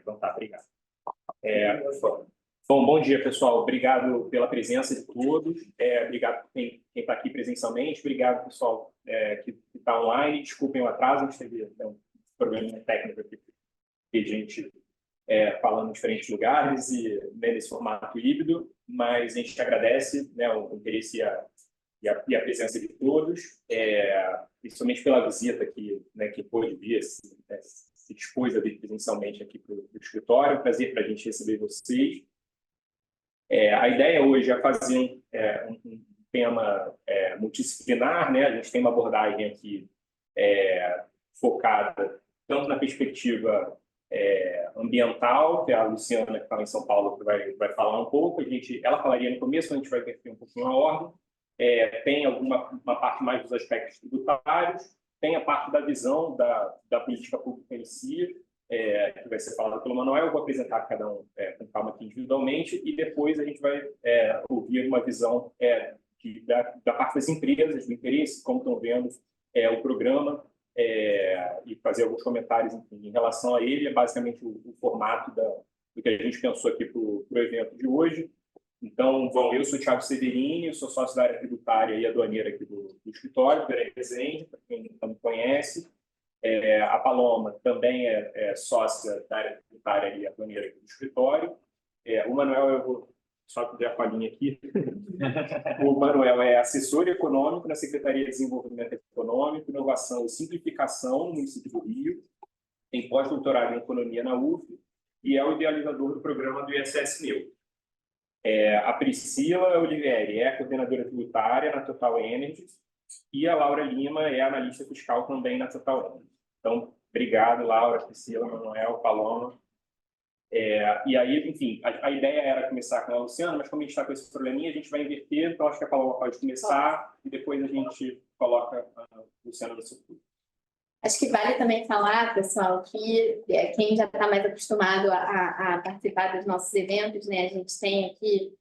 Então tá, obrigado. Bom dia, pessoal. Obrigado pela presença de todos. Obrigado por quem está aqui presencialmente. Obrigado, pessoal, que está online. Desculpem o atraso, a gente teve um problema técnico aqui, de gente falando em diferentes lugares e nesse formato híbrido, mas a gente agradece, né, o interesse e a presença de todos, principalmente pela visita aqui, né, que pôde vir, se dispôs a vir presencialmente aqui para o escritório. Prazer para a gente receber vocês. A ideia hoje é fazer um tema multidisciplinar, né? A gente tem uma abordagem aqui focada tanto na perspectiva ambiental, que é a Luciana, que está em São Paulo, que vai falar um pouco. Ela falaria no começo, a gente vai inverter um pouquinho a ordem. Tem uma parte mais dos aspectos tributários, tem a parte da visão da política pública em si, que vai ser falado pelo Manuel. Eu vou apresentar cada um com calma aqui individualmente, e depois a gente vai ouvir uma visão da parte das empresas, do interesse, como estão vendo o programa, e fazer alguns comentários em relação a ele. É basicamente o formato do que a gente pensou aqui para o evento de hoje. Então, eu sou o Thiago Severini, sou sócio da área tributária e aduaneira aqui do escritório, Peraí Resende, para quem não me conhece. A Paloma também é sócia da área tributária e aduaneira aqui do escritório. O Manuel, eu vou só pedir a palhinha aqui. O Manuel é assessor econômico na Secretaria de Desenvolvimento Econômico, Inovação e Simplificação no município do Rio, tem pós-doutorado em Economia na UF e é o idealizador do programa do ISS Neutro. A Priscila Olivieri é coordenadora tributária na Total Energies e a Laura Lima é analista fiscal também na Total Energies. Então, obrigado, Laura, Priscila, Manuel, Paloma. E aí, enfim, a ideia era começar com a Luciana, mas como a gente está com esse probleminha, a gente vai inverter. Então, acho que a Paloma pode começar e depois a gente coloca a Luciana no seu turno. Acho que vale também falar, pessoal, que quem já está mais acostumado a participar dos nossos eventos, né? A gente tem aqui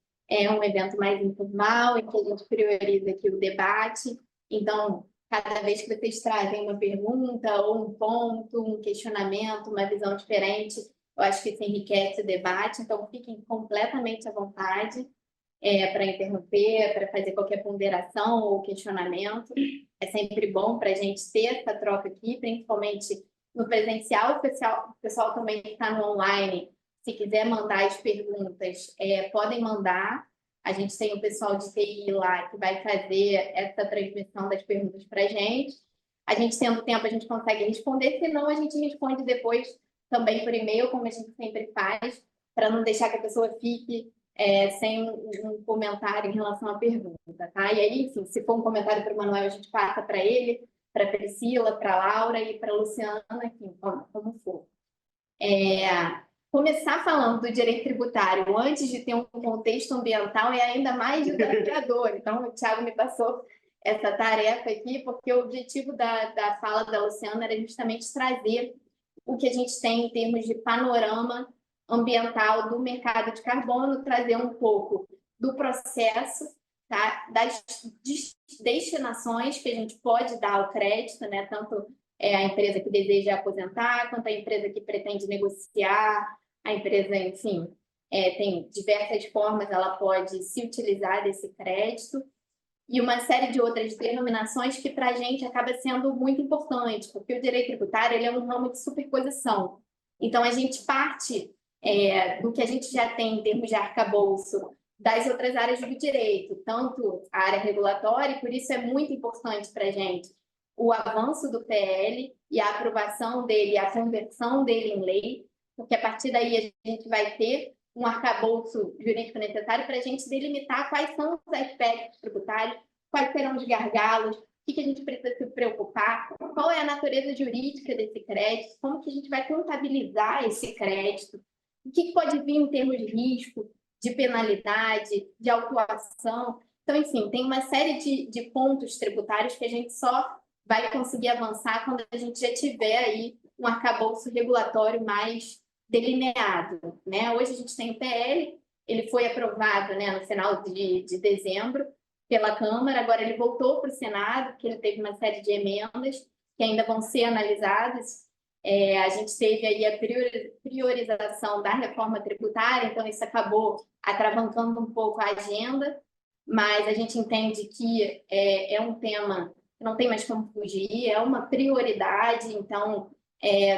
um evento mais informal, em que a gente prioriza aqui o debate. Então, cada vez que vocês trazem uma pergunta ou um ponto, um questionamento, uma visão diferente, eu acho que isso enriquece o debate. Então, fiquem completamente à vontade para interromper, para fazer qualquer ponderação ou questionamento. É sempre bom para a gente ter essa troca aqui, principalmente no presencial. O pessoal também está no online. Se quiser mandar as perguntas, podem mandar. A gente tem o pessoal de TI lá que vai fazer essa transmissão das perguntas para a gente. A gente, tendo tempo, a gente consegue responder. Senão, a gente responde depois também por e-mail, como a gente sempre faz, para não deixar que a pessoa fique sem um comentário em relação à pergunta, tá? E aí, enfim, se for um comentário para o Manuel, a gente passa para ele, para a Priscila, para a Laura e para a Luciana, enfim, como for. Começar falando do direito tributário antes de ter um contexto ambiental é ainda mais desafiador. Então, o Thiago me passou essa tarefa aqui, porque o objetivo da fala da Luciana era justamente trazer o que a gente tem em termos de panorama ambiental do mercado de carbono, trazer um pouco do processo, tá? Das destinações que a gente pode dar ao crédito, né? Tanto a empresa que deseja aposentar, quanto a empresa que pretende negociar, a empresa, enfim, tem diversas formas, ela pode se utilizar desse crédito, e uma série de outras denominações que para a gente acaba sendo muito importante, porque o direito tributário ele é um ramo de superposição. Então, a gente parte do que a gente já tem em termos de arcabouço das outras áreas do direito, tanto a área regulatória, e por isso é muito importante para a gente o avanço do PL e a aprovação dele, a conversão dele em lei, porque a partir daí a gente vai ter um arcabouço jurídico necessário para a gente delimitar quais são os aspectos tributários, quais serão os gargalos, o que a gente precisa se preocupar, qual é a natureza jurídica desse crédito, como que a gente vai contabilizar esse crédito, o que pode vir em termos de risco, de penalidade, de autuação. Então, enfim, tem uma série de pontos tributários que a gente só vai conseguir avançar quando a gente já tiver aí um arcabouço regulatório mais delineado, né? Hoje a gente tem o PL, ele foi aprovado, né, no final de dezembro pela Câmara, agora ele voltou para o Senado, porque ele teve uma série de emendas que ainda vão ser analisadas, A gente teve aí a priorização da reforma tributária, então isso acabou atravancando um pouco a agenda, mas a gente entende que é um tema que não tem mais como fugir, é uma prioridade, então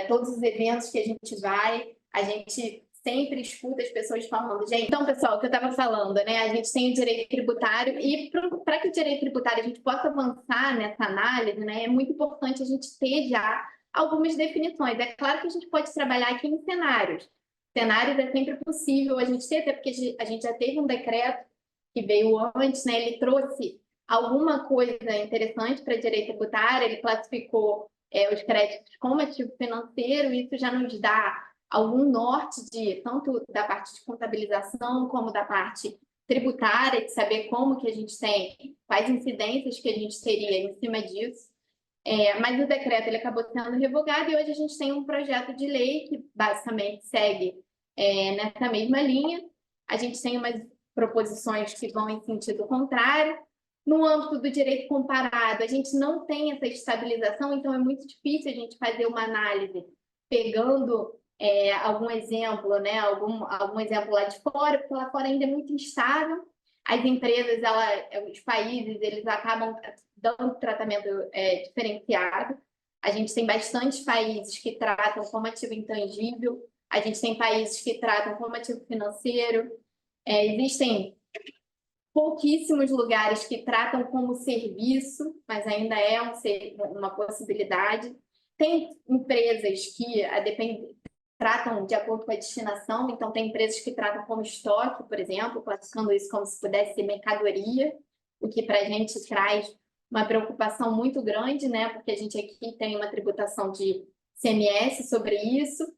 todos os eventos que a gente sempre escuta as pessoas falando, gente. Então, pessoal, o que eu estava falando, né? A gente tem o direito tributário e para que o direito tributário a gente possa avançar nessa análise, né? É muito importante a gente ter já algumas definições. É claro que a gente pode trabalhar aqui em cenários. Cenários é sempre possível a gente ter, até porque a gente já teve um decreto que veio antes, né? Ele trouxe alguma coisa interessante para direito tributário, ele classificou os créditos como ativo financeiro, isso já nos dá algum norte tanto da parte de contabilização como da parte tributária, de saber como que a gente tem, quais incidências que a gente teria em cima disso. Mas o decreto ele acabou sendo revogado e hoje a gente tem um projeto de lei que basicamente segue nessa mesma linha. A gente tem umas proposições que vão em sentido contrário. No âmbito do direito comparado, a gente não tem essa estabilização, então é muito difícil a gente fazer uma análise pegando algum exemplo, né? Algum exemplo lá de fora, porque lá fora ainda é muito instável. As empresas, os países, eles acabam dando tratamento diferenciado. A gente tem bastantes países que tratam como ativo intangível, a gente tem países que tratam como ativo financeiro, existem pouquíssimos lugares que tratam como serviço, mas ainda é uma possibilidade. Tem empresas que tratam de acordo com a destinação, então tem empresas que tratam como estoque, por exemplo, classificando isso como se pudesse ser mercadoria, o que para a gente traz uma preocupação muito grande, né? Porque a gente aqui tem uma tributação de CMS sobre isso,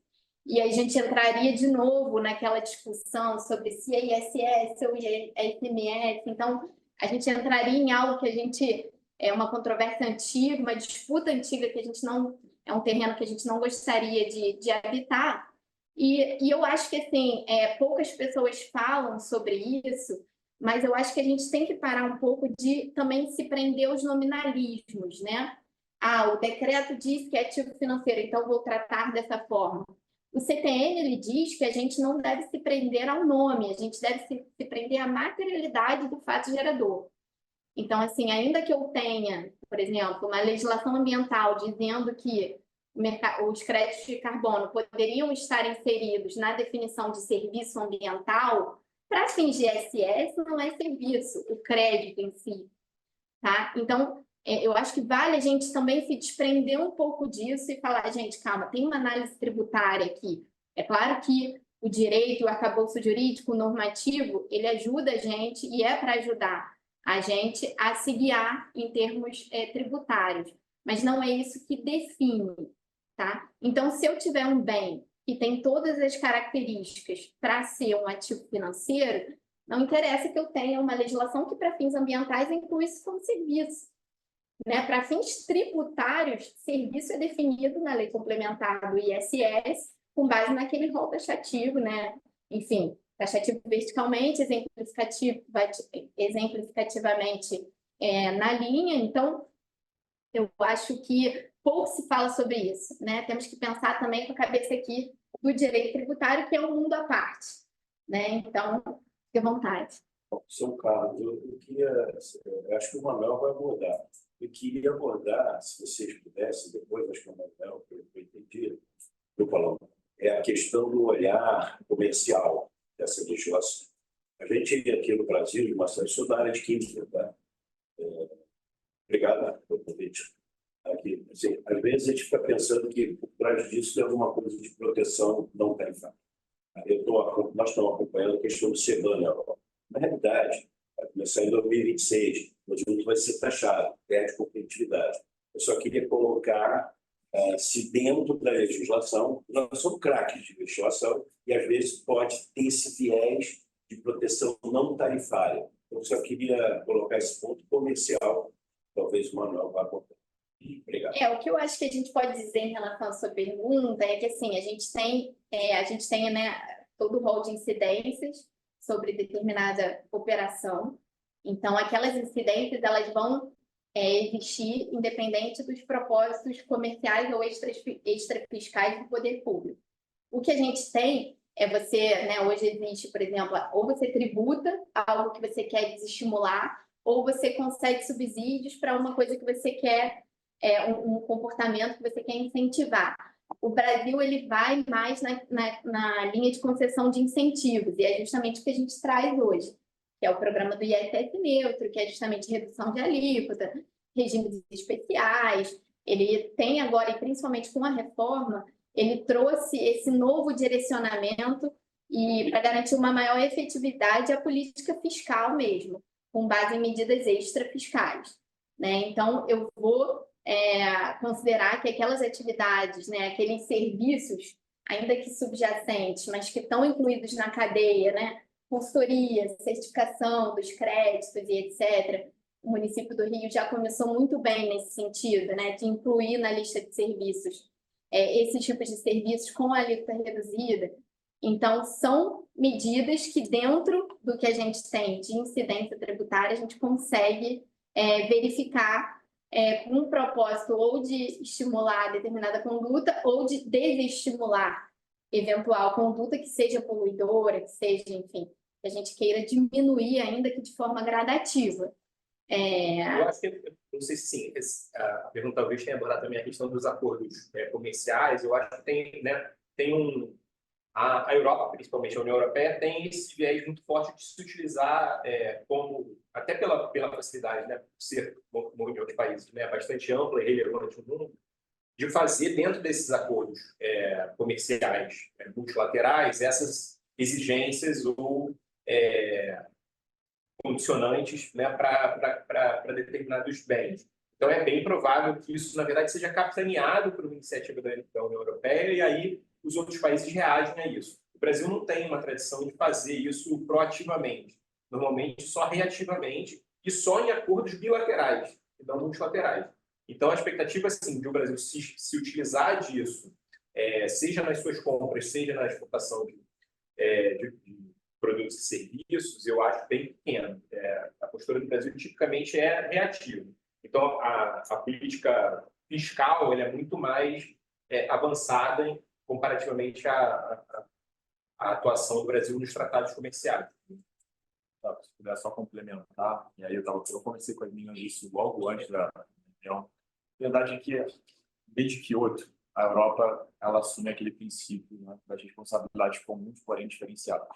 e a gente entraria de novo naquela discussão sobre se é ISS ou é ICMS. Então, a gente entraria em algo que é uma controvérsia antiga, uma disputa antiga que a gente não... É um terreno que a gente não gostaria de habitar. E eu acho que, assim, poucas pessoas falam sobre isso, mas eu acho que a gente tem que parar um pouco de também se prender aos nominalismos, né? O decreto diz que é ativo financeiro, então vou tratar dessa forma. O CTN ele diz que a gente não deve se prender ao nome, a gente deve se prender à materialidade do fato gerador. Então, assim, ainda que eu tenha, por exemplo, uma legislação ambiental dizendo que os créditos de carbono poderiam estar inseridos na definição de serviço ambiental, para fins de ISS não é serviço, o crédito em si, tá? Então, eu acho que vale a gente também se desprender um pouco disso e falar, gente, calma, tem uma análise tributária aqui. É claro que o direito, o arcabouço jurídico, o normativo, ele ajuda a gente e é para ajudar a gente a se guiar em termos tributários, mas não é isso que define, tá? Então, se eu tiver um bem que tem todas as características para ser um ativo financeiro, não interessa que eu tenha uma legislação que, para fins ambientais, inclui isso como serviço. Né? Para fins tributários, serviço é definido na lei complementar do ISS, com base naquele rol taxativo, né? Enfim, taxativo verticalmente, exemplificativamente na linha. Então, eu acho que pouco se fala sobre isso, né? Temos que pensar também com a cabeça aqui do direito tributário, que é um mundo à parte, né? Então, fique à vontade. Seu Carlos, eu acho que o Manuel vai abordar. Eu queria abordar, se vocês pudessem, depois, acho que o Manuel, pelo que eu entendi, eu falando, é a questão do olhar comercial dessa legislação. A gente aqui no Brasil, de bastante, sou da área de química, tá? Obrigado pelo convite. Aqui, assim, às vezes a gente fica pensando que por trás disso tem alguma coisa de proteção não tarifária. Nós estamos acompanhando a questão do CBAM na Europa. Na realidade, vai começar em 2026, o produto vai ser taxado, perde competitividade. Eu só queria colocar se dentro da legislação, nós somos craques de legislação e às vezes pode ter esse viés de proteção não tarifária. Eu só queria colocar esse ponto comercial, talvez o Manuel vá apontar. Obrigado. O que eu acho que a gente pode dizer em relação à sua pergunta é que assim, a gente tem né, todo o rol de incidências sobre determinada operação. Então, aquelas incidências elas vão existir independente dos propósitos comerciais ou extrafiscais do poder público. O que a gente tem é você, né, hoje existe, por exemplo, ou você tributa algo que você quer desestimular, ou você consegue subsídios para uma coisa que você quer, um comportamento que você quer incentivar. O Brasil ele vai mais na linha de concessão de incentivos, e é justamente o que a gente traz hoje, que é o programa do ISS neutro, que é justamente redução de alíquota, regimes especiais. Ele tem agora, e principalmente com a reforma, ele trouxe esse novo direcionamento e para garantir uma maior efetividade à política fiscal mesmo, com base em medidas extrafiscais, né? Então, eu vou considerar que aquelas atividades, né, aqueles serviços, ainda que subjacentes, mas que estão incluídos na cadeia, né, consultoria, certificação dos créditos e etc., o município do Rio já começou muito bem nesse sentido, né, de incluir na lista de serviços esse tipo de serviços com a alíquota reduzida. Então, são medidas que, dentro do que a gente tem de incidência tributária, a gente consegue verificar com um propósito ou de estimular determinada conduta ou de desestimular eventual conduta que seja poluidora, que seja, enfim, que a gente queira diminuir, ainda que de forma gradativa. Eu acho que, não sei se sim, a pergunta talvez tenha abordado também a questão dos acordos comerciais. Eu acho que tem, né, a Europa, principalmente a União Europeia, tem esse viés muito forte de se utilizar como, até pela facilidade, né, por ser, como de outros países, né, bastante ampla e relevante no mundo, de fazer dentro desses acordos comerciais multilaterais essas exigências ou condicionantes, né, para determinados bens. Então, é bem provável que isso, na verdade, seja capitaneado por uma iniciativa da União Europeia e aí os outros países reagem a isso. O Brasil não tem uma tradição de fazer isso proativamente. Normalmente, só reativamente e só em acordos bilaterais e não multilaterais. Então, a expectativa, assim, de o Brasil se utilizar disso, seja nas suas compras, seja na exportação de produtos e serviços, eu acho bem pequeno. A postura do Brasil tipicamente é reativa. Então, a política fiscal ela é muito mais avançada comparativamente à atuação do Brasil nos tratados comerciais. Se puder só complementar, e aí eu comecei com as minhas isso logo antes da reunião. A verdade é que, desde Kyoto, a Europa ela assume aquele princípio, né, das responsabilidades comuns, porém diferenciadas.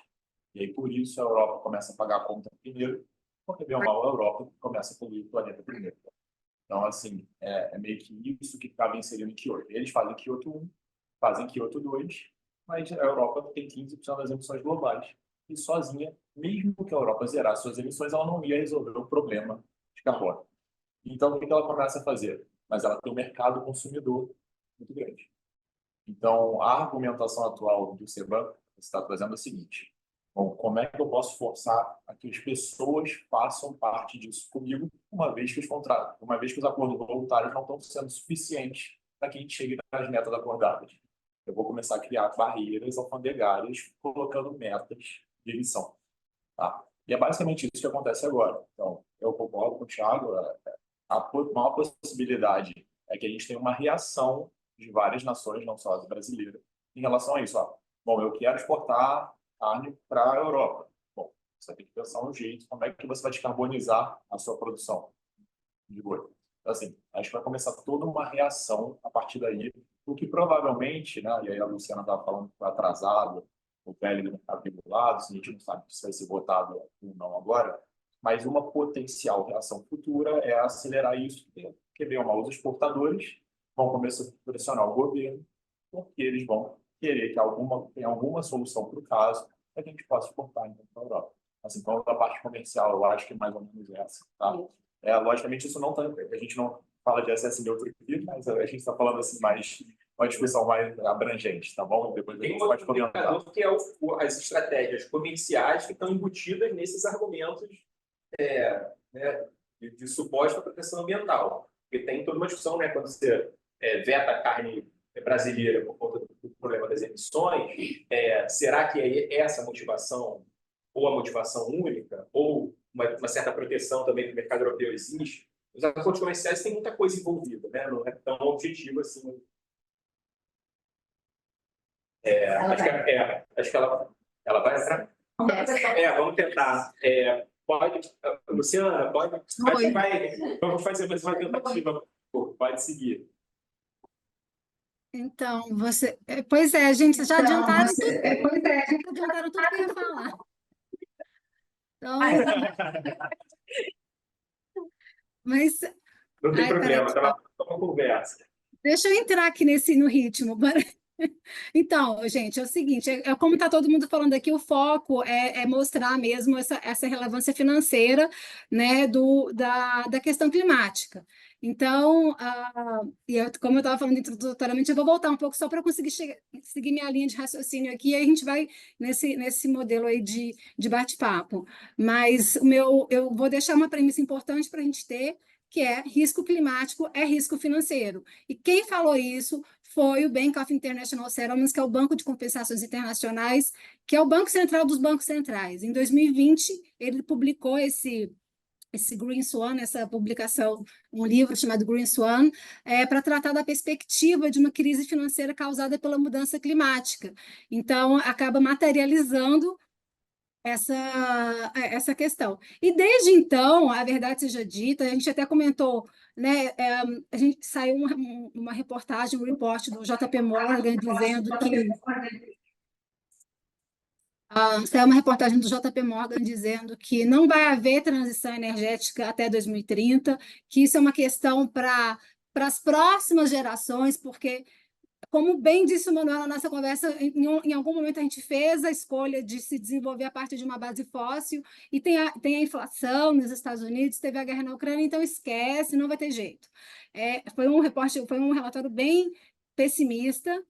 E aí, por isso, a Europa começa a pagar a conta primeiro, porque, bem ou mal, a Europa começa a poluir o planeta primeiro. Então, assim, é meio que isso que estava inserido em Kyoto. Eles fazem Kyoto 1, fazem Kyoto 2, mas a Europa tem 15% das emissões globais. E sozinha, mesmo que a Europa zerasse suas emissões, ela não ia resolver o problema de carbono. Então, o que ela começa a fazer? Mas ela tem um mercado consumidor muito grande. Então, a argumentação atual do CBAM está trazendo o seguinte: bom, como é que eu posso forçar a que as pessoas façam parte disso comigo, uma vez que os acordos voluntários não estão sendo suficientes para que a gente chegue nas metas acordadas? Eu vou começar a criar barreiras alfandegárias, colocando metas de emissão. Tá? E é basicamente isso que acontece agora. Então, eu concordo com o Thiago, a maior possibilidade é que a gente tenha uma reação de várias nações, não só a brasileira, em relação a isso. Bom, eu quero exportar carne para a Europa. Bom, você tem que pensar um jeito, como é que você vai descarbonizar a sua produção de boi. Então, assim, acho que vai começar toda uma reação a partir daí, o que provavelmente, né, e aí a Luciana estava falando que foi atrasado, o PL do mercado regulado, a gente não sabe se vai ser votado ou não agora, mas uma potencial reação futura é acelerar isso, porque bem ou mal os exportadores vão começar a pressionar o governo, porque eles vão querer que tenha alguma solução para o caso, para que a gente possa exportar então, para a Europa. Assim, então, da parte comercial, eu acho que mais ou menos essa. Tá? Logicamente, isso não tá, a gente não fala de SS neutro aqui, mas a gente está falando assim, mais uma discussão mais abrangente, tá bom? Depois a gente pode comentar. Que é as estratégias comerciais que estão embutidas nesses argumentos né, de suposta proteção ambiental. Porque tem toda uma discussão, né, quando você veta a carne brasileira por conta do problema das emissões, será que essa motivação, ou a motivação única, ou uma certa proteção também do mercado europeu existe? Os acordos comerciais têm muita coisa envolvida, né? Não é tão objetivo assim. Acho que ela vai entrar. Vamos tentar. Pode, Luciana, pode. Vamos fazer mais uma tentativa. Pode seguir. Então, pois é, gente, já adiantaram tudo. Adiantaram tudo que eu ia falar. Então, mas Não tem problema, peraí, tá uma conversa. deixa eu entrar aqui no ritmo. Então, gente, é o seguinte, como está todo mundo falando aqui, o foco é mostrar mesmo essa relevância financeira, né, da questão climática. Então, como eu estava falando introdutoriamente, eu vou voltar um pouco só para conseguir seguir minha linha de raciocínio aqui, e aí a gente vai nesse modelo aí de bate-papo. Mas eu vou deixar uma premissa importante para a gente ter, que é risco climático é risco financeiro. E quem falou isso foi o Bank of International Settlements, que é o Banco de Compensações Internacionais, que é o Banco Central dos bancos centrais. Em 2020, ele publicou esse Green Swan, essa publicação, um livro chamado Green Swan, para tratar da perspectiva de uma crise financeira causada pela mudança climática. Então, acaba materializando essa questão. E desde então, a verdade seja dita, a gente até comentou, né, a gente saiu uma reportagem, um report do JP Morgan dizendo que saiu uma reportagem do JP Morgan dizendo que não vai haver transição energética até 2030, que isso é uma questão para as próximas gerações, porque como bem disse o Manuel na nossa conversa, em algum momento a gente fez a escolha de se desenvolver a partir de uma base fóssil, e tem a inflação nos Estados Unidos, teve a guerra na Ucrânia, então esquece, não vai ter jeito. Foi um relatório bem pessimista,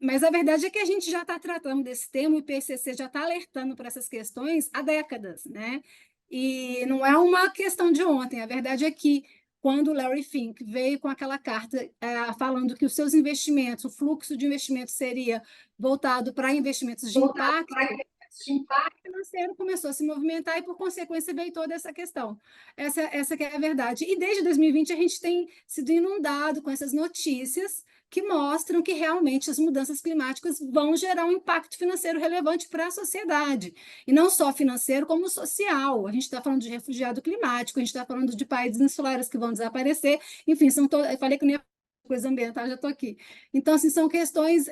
mas a verdade é que a gente já está tratando desse tema, o IPCC já está alertando para essas questões há décadas, né? E não é uma questão de ontem, a verdade é que quando o Larry Fink veio com aquela carta falando que os seus investimentos, o fluxo de investimentos seria voltado para investimentos de impacto, o financeiro começou a se movimentar e, por consequência, veio toda essa questão. Essa que é a verdade. E desde 2020 a gente tem sido inundado com essas notícias que mostram que realmente as mudanças climáticas vão gerar um impacto financeiro relevante para a sociedade. E não só financeiro, como social. A gente está falando de refugiado climático, a gente está falando de países insulares que vão desaparecer. Enfim, eu falei que não ia coisa ambiental, já estou aqui. Então, assim, são questões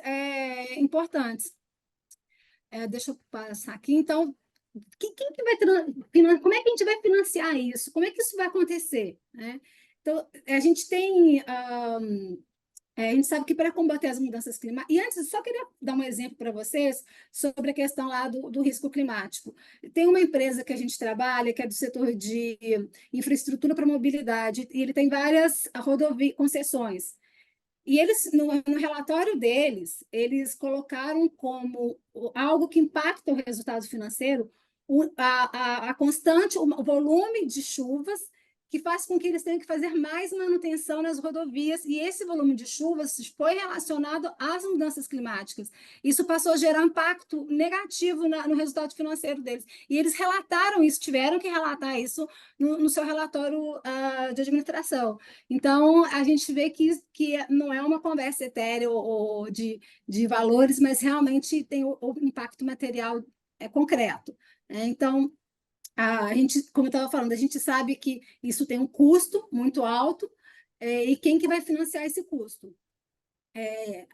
importantes. Deixa eu passar aqui. Então, quem que vai como é que a gente vai financiar isso? Como é que isso vai acontecer, né? Então, a gente tem... a gente sabe que para combater as mudanças climáticas... E antes, eu só queria dar um exemplo para vocês sobre a questão lá do risco climático. Tem uma empresa que a gente trabalha, que é do setor de infraestrutura para mobilidade, e ele tem várias concessões. E eles, no relatório deles, eles colocaram como algo que impacta o resultado financeiro a constante, o volume de chuvas, que faz com que eles tenham que fazer mais manutenção nas rodovias, e esse volume de chuvas foi relacionado às mudanças climáticas. Isso passou a gerar impacto negativo no resultado financeiro deles. E eles relataram isso, tiveram que relatar isso no seu relatório de administração. Então, a gente vê que não é uma conversa etérea ou de valores, mas realmente tem o impacto material concreto. Então, a gente, como eu estava falando, a gente sabe que isso tem um custo muito alto, e quem que vai financiar esse custo?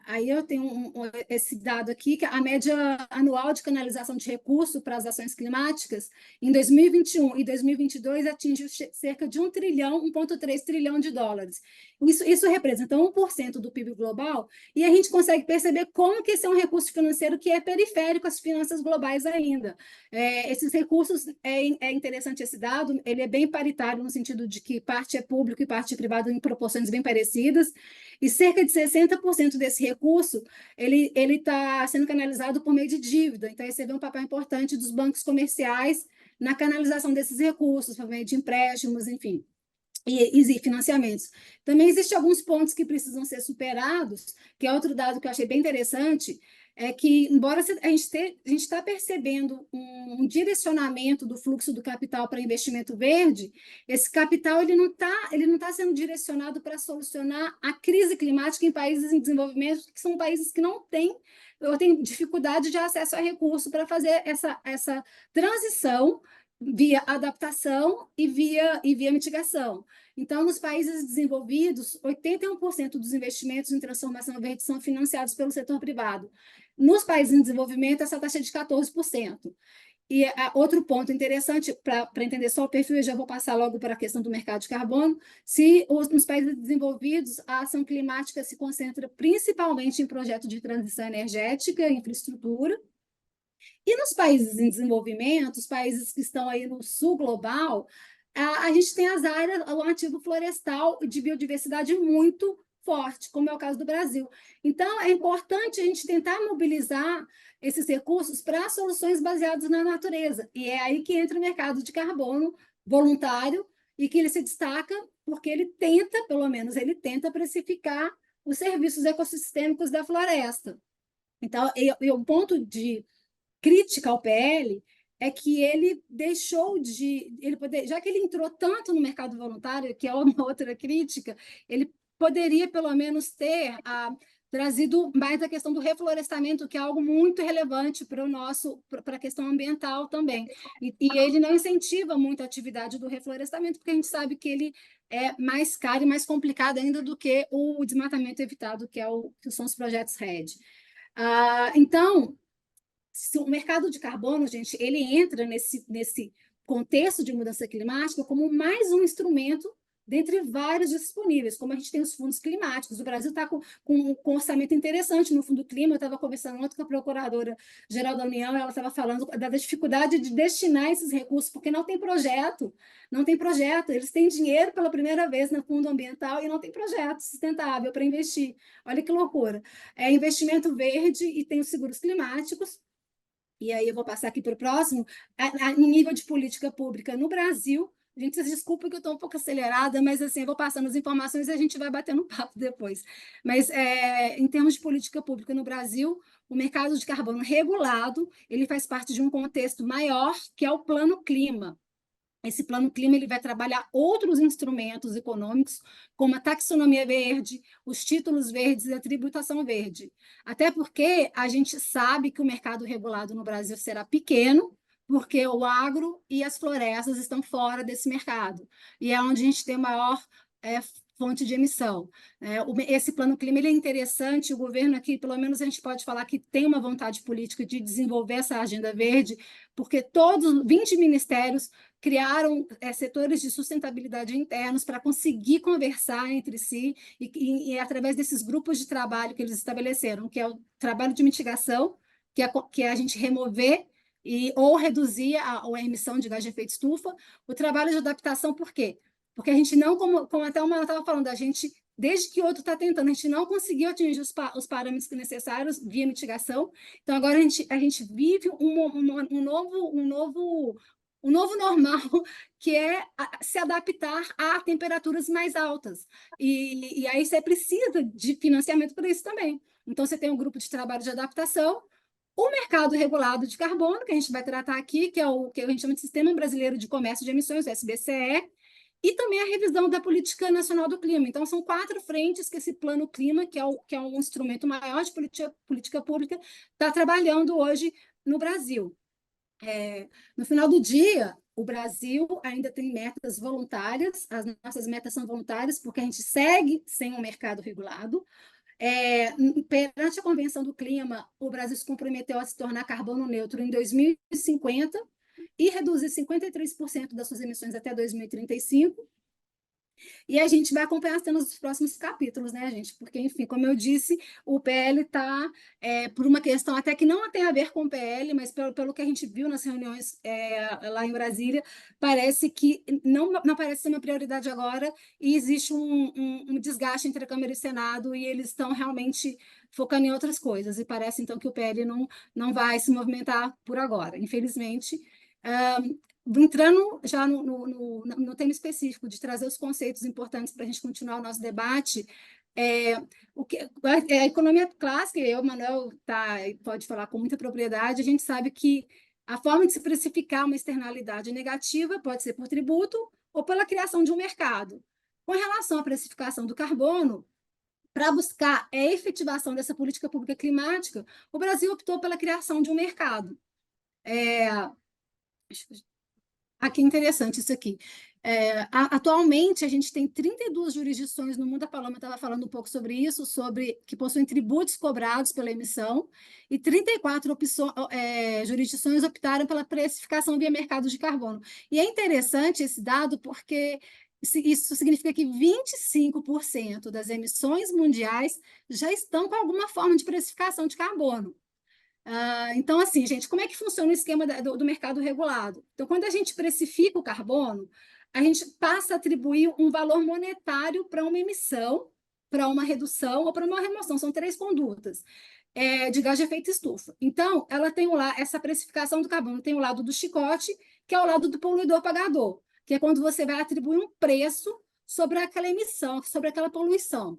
Aí eu tenho esse dado aqui, que a média anual de canalização de recursos para as ações climáticas em 2021 e 2022 atingiu cerca de 1,3 trilhão de dólares. Isso representa 1% do PIB global, e a gente consegue perceber como que esse é um recurso financeiro que é periférico às finanças globais ainda. Esses recursos, é interessante esse dado, ele é bem paritário no sentido de que parte é público e parte é privado em proporções bem parecidas, e cerca de 60% desse recurso ele está sendo canalizado por meio de dívida. Então, esse é um papel importante dos bancos comerciais na canalização desses recursos, por meio de empréstimos, enfim, e financiamentos. Também existem alguns pontos que precisam ser superados, que é outro dado que eu achei bem interessante, é que, embora a gente está percebendo um direcionamento do fluxo do capital para investimento verde, esse capital ele não tá sendo direcionado para solucionar a crise climática em países em desenvolvimento, que são países que não têm ou têm dificuldade de acesso a recurso para fazer essa transição via adaptação e via mitigação. Então, nos países desenvolvidos, 81% dos investimentos em transformação verde são financiados pelo setor privado. Nos países em desenvolvimento, essa taxa é de 14%. E outro ponto interessante, para entender só o perfil, eu já vou passar logo para a questão do mercado de carbono, nos países desenvolvidos, a ação climática se concentra principalmente em projetos de transição energética, infraestrutura, e nos países em desenvolvimento, os países que estão aí no sul global, a gente tem as áreas, o ativo florestal de biodiversidade muito forte, como é o caso do Brasil. Então, é importante a gente tentar mobilizar esses recursos para soluções baseadas na natureza. E é aí que entra o mercado de carbono voluntário e que ele se destaca porque ele tenta, pelo menos, ele tenta precificar os serviços ecossistêmicos da floresta. Então, o ponto de crítica ao PL é que ele deixou de... já que ele entrou tanto no mercado voluntário, que é uma outra crítica, ele poderia, pelo menos, ter trazido mais a questão do reflorestamento, que é algo muito relevante para a questão ambiental também. E ele não incentiva muito a atividade do reflorestamento, porque a gente sabe que ele é mais caro e mais complicado ainda do que o desmatamento evitado, que são os projetos REDD. Então, o mercado de carbono, gente, ele entra nesse contexto de mudança climática como mais um instrumento dentre vários disponíveis, como a gente tem os fundos climáticos. O Brasil está com um orçamento interessante no Fundo Clima. Eu estava conversando ontem com a Procuradora-Geral da União, ela estava falando da dificuldade de destinar esses recursos, porque não tem projeto. Eles têm dinheiro pela primeira vez no Fundo Ambiental e não tem projeto sustentável para investir. Olha que loucura. É investimento verde e tem os seguros climáticos. E aí eu vou passar aqui para o próximo, em nível de política pública no Brasil. Gente, vocês desculpem que eu estou um pouco acelerada, mas assim, eu vou passando as informações e a gente vai batendo papo depois. Mas em termos de política pública no Brasil, o mercado de carbono regulado, ele faz parte de um contexto maior, que é o Plano Clima. Esse Plano Clima ele vai trabalhar outros instrumentos econômicos, como a taxonomia verde, os títulos verdes e a tributação verde. Até porque a gente sabe que o mercado regulado no Brasil será pequeno, porque o agro e as florestas estão fora desse mercado. E é onde a gente tem maior fonte de emissão. Esse Plano Clima ele é interessante, o governo aqui, pelo menos a gente pode falar que tem uma vontade política de desenvolver essa agenda verde, porque todos 20 ministérios criaram setores de sustentabilidade internos para conseguir conversar entre si e através desses grupos de trabalho que eles estabeleceram, que é o trabalho de mitigação, que é a gente remover ou reduzir a emissão de gás de efeito estufa, o trabalho de adaptação, por quê? Porque a gente não, como até o Mano estava falando, a gente, desde que o outro está tentando, a gente não conseguiu atingir os parâmetros necessários via mitigação. Então, agora a gente vive um novo normal, que é se adaptar a temperaturas mais altas. E aí você precisa de financiamento para isso também. Então, você tem um grupo de trabalho de adaptação, o mercado regulado de carbono, que a gente vai tratar aqui, que é o que a gente chama de Sistema Brasileiro de Comércio de Emissões, o SBCE, e também a revisão da Política Nacional do Clima. Então, são 4 frentes que esse Plano Clima, que é um instrumento maior de política pública, está trabalhando hoje no Brasil. No final do dia, o Brasil ainda tem metas voluntárias, as nossas metas são voluntárias, porque a gente segue sem um mercado regulado. Perante a Convenção do Clima, o Brasil se comprometeu a se tornar carbono neutro em 2050 e reduzir 53% das suas emissões até 2035. E a gente vai acompanhar as cenas dos próximos capítulos, né, gente? Porque, enfim, como eu disse, o PL está, por uma questão até que não tem a ver com o PL, mas pelo que a gente viu nas reuniões lá em Brasília, parece que não parece ser uma prioridade agora e existe um desgaste entre a Câmara e o Senado e eles estão realmente focando em outras coisas. E parece, então, que o PL não vai se movimentar por agora, infelizmente. Entrando já no tema específico de trazer os conceitos importantes para a gente continuar o nosso debate, A economia clássica, o Manuel pode falar com muita propriedade, a gente sabe que a forma de se precificar uma externalidade negativa pode ser por tributo ou pela criação de um mercado. Com relação à precificação do carbono, para buscar a efetivação dessa política pública climática, o Brasil optou pela criação de um mercado. Aqui é interessante isso aqui. Atualmente, a gente tem 32 jurisdições no mundo, a Paloma estava falando um pouco sobre isso, que possuem tributos cobrados pela emissão, e 34 jurisdições optaram pela precificação via mercado de carbono. E é interessante esse dado porque isso significa que 25% das emissões mundiais já estão com alguma forma de precificação de carbono. Então, assim, gente, como é que funciona o esquema do mercado regulado? Então, quando a gente precifica o carbono, a gente passa a atribuir um valor monetário para uma emissão, para uma redução ou para uma remoção. São 3 condutas de gás de efeito estufa. Então, ela tem lá essa precificação do carbono, tem o lado do chicote, que é o lado do poluidor pagador, que é quando você vai atribuir um preço sobre aquela emissão, sobre aquela poluição.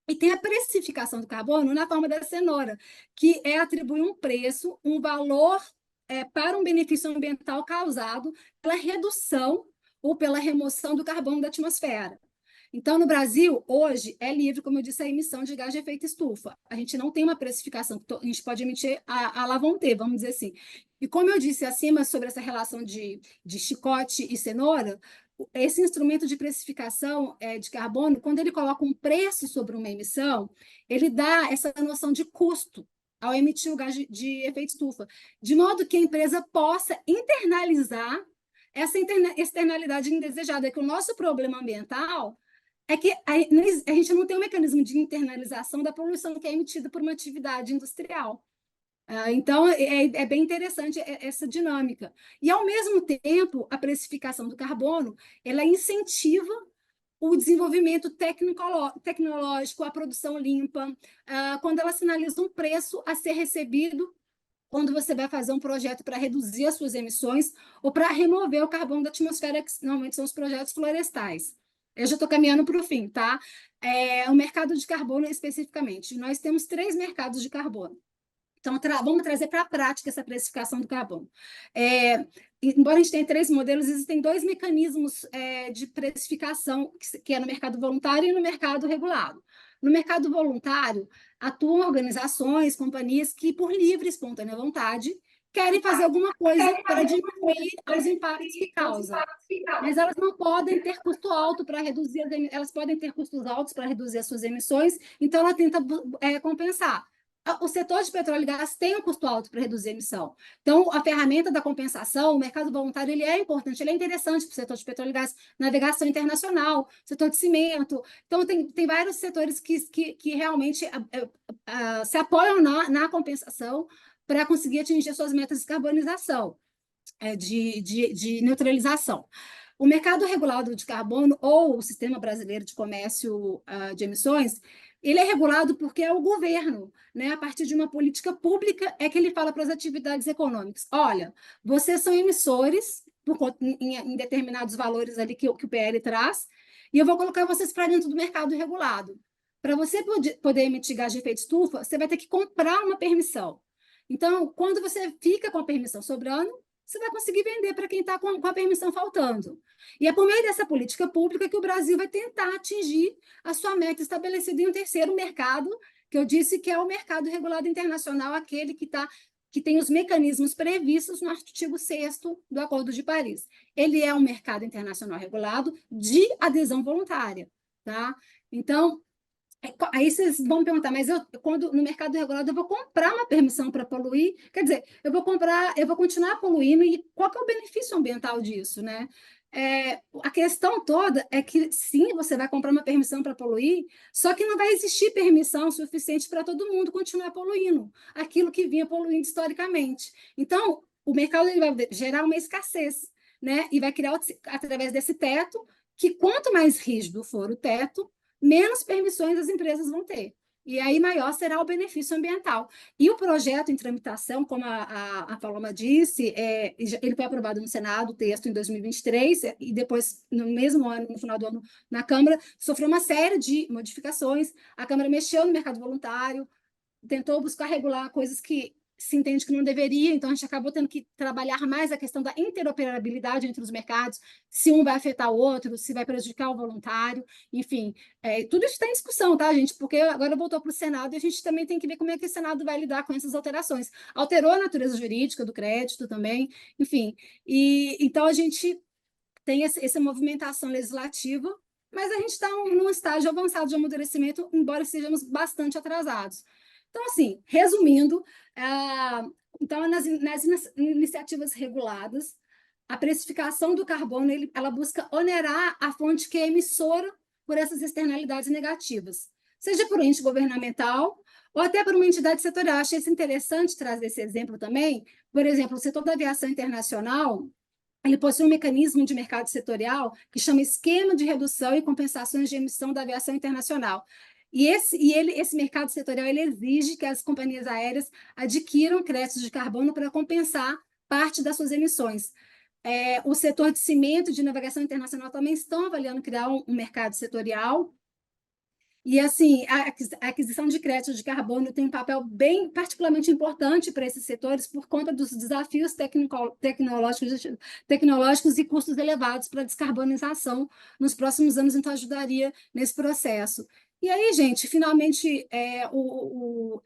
E tem a precificação do carbono na forma da cenoura, que é atribuir um preço, um valor para um benefício ambiental causado pela redução ou pela remoção do carbono da atmosfera. Então, no Brasil, hoje, é livre, como eu disse, a emissão de gás de efeito estufa. A gente não tem uma precificação, a gente pode emitir a lá vão ter, vamos dizer assim. E como eu disse acima sobre essa relação de chicote e cenoura, esse instrumento de precificação de carbono, quando ele coloca um preço sobre uma emissão, ele dá essa noção de custo ao emitir o gás de efeito estufa, de modo que a empresa possa internalizar essa externalidade indesejada, que o nosso problema ambiental é que a gente não tem um mecanismo de internalização da poluição que é emitida por uma atividade industrial. Então, é bem interessante essa dinâmica. E, ao mesmo tempo, a precificação do carbono, ela incentiva o desenvolvimento tecnológico, a produção limpa, quando ela sinaliza um preço a ser recebido quando você vai fazer um projeto para reduzir as suas emissões ou para remover o carbono da atmosfera, que normalmente são os projetos florestais. Eu já estou caminhando para o fim, tá? O mercado de carbono, especificamente. Nós temos 3 mercados de carbono. Então, vamos trazer para a prática essa precificação do carbono. Embora a gente tenha 3 modelos, existem 2 mecanismos de precificação, que é no mercado voluntário e no mercado regulado. No mercado voluntário, atuam organizações, companhias que, por livre e espontânea vontade, querem fazer alguma coisa para diminuir os impactos que causam. Mas elas não podem ter custo alto para reduzir, elas podem ter custos altos para reduzir as suas emissões, então ela tenta compensar. O setor de petróleo e gás tem um custo alto para reduzir a emissão. Então, a ferramenta da compensação, o mercado voluntário, ele é importante, ele é interessante para o setor de petróleo e gás, navegação internacional, setor de cimento. Então, tem vários setores que realmente se apoiam na compensação para conseguir atingir suas metas de descarbonização, de neutralização. O mercado regulado de carbono, ou o Sistema Brasileiro de Comércio de Emissões, ele é regulado porque é o governo, né? A partir de uma política pública, é que ele fala para as atividades econômicas: olha, vocês são emissores em determinados valores ali que o PL traz, e eu vou colocar vocês para dentro do mercado regulado. Para você poder emitir gás de efeito estufa, você vai ter que comprar uma permissão. Então, quando você fica com a permissão sobrando, você vai conseguir vender para quem está com a permissão faltando. E é por meio dessa política pública que o Brasil vai tentar atingir a sua meta estabelecida em um terceiro mercado, que eu disse que é o mercado regulado internacional, aquele que tem os mecanismos previstos no artigo 6º do Acordo de Paris. Ele é um mercado internacional regulado de adesão voluntária, tá? Então, aí vocês vão me perguntar, mas quando no mercado regulado eu vou comprar uma permissão para poluir? Quer dizer, eu vou continuar poluindo, e qual que é o benefício ambiental disso, né? A questão toda é que, sim, você vai comprar uma permissão para poluir, só que não vai existir permissão suficiente para todo mundo continuar poluindo aquilo que vinha poluindo historicamente. Então, o mercado ele vai gerar uma escassez, né? E vai criar, através desse teto, que quanto mais rígido for o teto, menos permissões as empresas vão ter. e aí maior será o benefício ambiental. E o projeto em tramitação, como a Paloma disse, ele foi aprovado no Senado, o texto em 2023, e depois, no mesmo ano, no final do ano, na Câmara, sofreu uma série de modificações. A Câmara mexeu no mercado voluntário, tentou buscar regular coisas que se entende que não deveria, então a gente acabou tendo que trabalhar mais a questão da interoperabilidade entre os mercados, se um vai afetar o outro, se vai prejudicar o voluntário, enfim, tudo isso está em discussão, tá, gente? Porque agora voltou para o Senado e a gente também tem que ver como é que o Senado vai lidar com essas alterações. Alterou a natureza jurídica do crédito também, enfim, e então a gente tem essa movimentação legislativa, mas a gente está num estágio avançado de amadurecimento, embora estejamos bastante atrasados. Então, assim, resumindo, então, nas iniciativas reguladas, a precificação do carbono ela busca onerar a fonte que é emissora por essas externalidades negativas, seja por um ente governamental ou até por uma entidade setorial. Achei isso interessante trazer esse exemplo também. Por exemplo, o setor da aviação internacional, ele possui um mecanismo de mercado setorial que chama Esquema de Redução e Compensações de Emissão da Aviação Internacional. E esse mercado setorial ele exige que as companhias aéreas adquiram créditos de carbono para compensar parte das suas emissões. O setor de cimento e de navegação internacional também estão avaliando criar um mercado setorial. E, assim, a aquisição de créditos de carbono tem um papel bem particularmente importante para esses setores por conta dos desafios tecnológicos e custos elevados para a descarbonização nos próximos anos, então ajudaria nesse processo. E aí, gente, finalmente,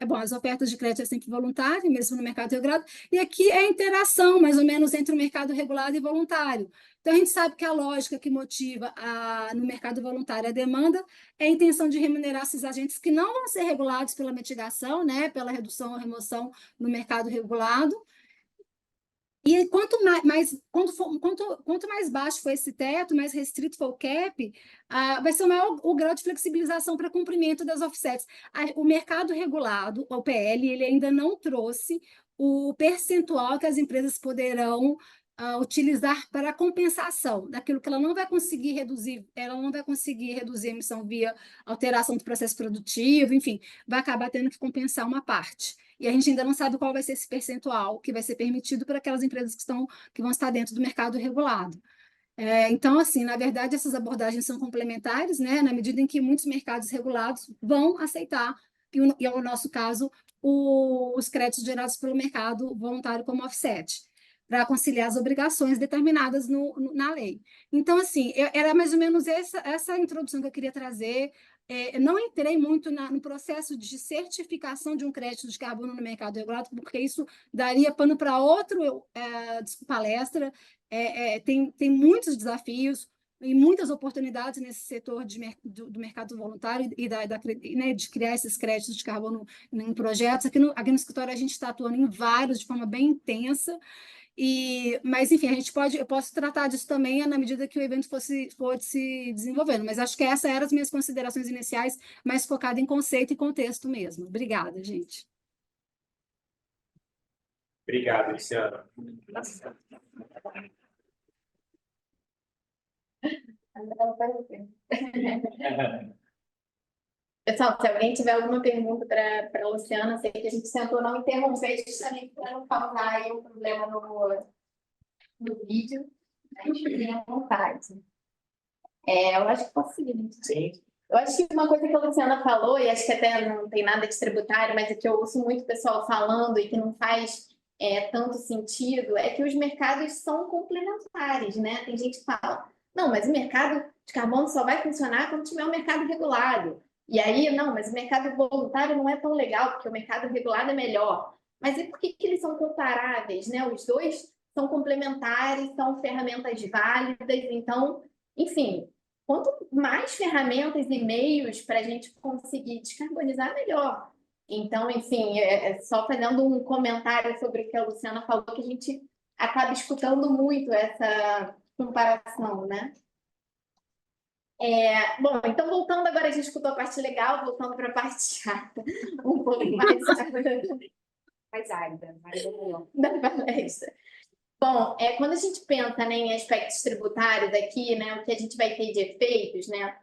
bom, as ofertas de crédito é sempre voluntário, mesmo no mercado regulado, e aqui é a interação, mais ou menos, entre o mercado regulado e voluntário. Então, a gente sabe que a lógica que motiva no mercado voluntário a demanda é a intenção de remunerar esses agentes que não vão ser regulados pela mitigação, né, pela redução ou remoção no mercado regulado. E quanto mais baixo for esse teto, mais restrito for o cap, vai ser maior o grau de flexibilização para cumprimento das offsets. O mercado regulado, o PL, ele ainda não trouxe o percentual que as empresas poderão utilizar para compensação daquilo que ela não vai conseguir reduzir a emissão via alteração do processo produtivo, enfim, vai acabar tendo que compensar uma parte. E a gente ainda não sabe qual vai ser esse percentual que vai ser permitido para aquelas empresas que vão estar dentro do mercado regulado. Então, assim, na verdade, essas abordagens são complementares, né, na medida em que muitos mercados regulados vão aceitar, e no nosso caso, os créditos gerados pelo mercado voluntário como offset, para conciliar as obrigações determinadas na lei. Então, assim, era mais ou menos essa introdução que eu queria trazer. Não entrei muito no processo de certificação de um crédito de carbono no mercado regulado, porque isso daria pano para outra palestra. Tem muitos desafios e muitas oportunidades nesse setor do mercado voluntário e né, de criar esses créditos de carbono em projetos. Aqui no escritório a gente está atuando em vários de forma bem intensa. Mas, enfim, eu posso tratar disso também na medida que o evento for se desenvolvendo, mas acho que essas eram as minhas considerações iniciais, mais focada em conceito e contexto mesmo. Obrigada, gente. Obrigado, Luciana. Pessoal, se alguém tiver alguma pergunta para a Luciana, sei que a gente tentou não interromper justamente para não causar aí um problema no vídeo, a gente tem à vontade. Eu acho que posso seguir. Sim. Eu acho que uma coisa que a Luciana falou, e acho que até não tem nada de tributário, mas é que eu ouço muito pessoal falando e que não faz tanto sentido, é que os mercados são complementares, né? Tem gente que fala, não, mas o mercado de carbono só vai funcionar quando tiver um mercado regulado. E aí, não, mas o mercado voluntário não é tão legal, porque o mercado regulado é melhor. Mas e por que eles são comparáveis, né? Os dois são complementares, são ferramentas válidas, então, enfim, quanto mais ferramentas e meios para a gente conseguir descarbonizar, melhor. Então, enfim, só fazendo um comentário sobre o que a Luciana falou, que a gente acaba escutando muito essa comparação, né? Bom, então voltando agora, a gente escutou a parte legal, voltando para a parte chata, um pouco mais árida, da palestra. Bom, quando a gente pensa, né, em aspectos tributários aqui, né, o que a gente vai ter de efeitos, né,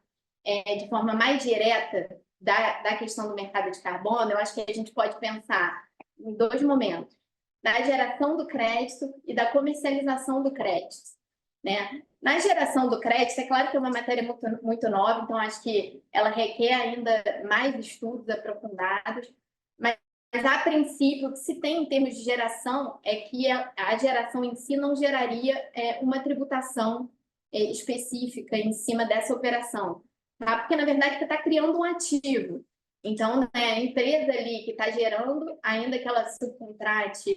de forma mais direta, da questão do mercado de carbono, eu acho que a gente pode pensar em 2 momentos: da geração do crédito e da comercialização do crédito, né? Na geração do crédito, é claro que é uma matéria muito, muito nova, então acho que ela requer ainda mais estudos aprofundados, mas a princípio, o que se tem em termos de geração é que a geração em si não geraria uma tributação específica em cima dessa operação, tá? Porque, na verdade, você está criando um ativo. Então, né, a empresa ali que está gerando, ainda que ela subcontrate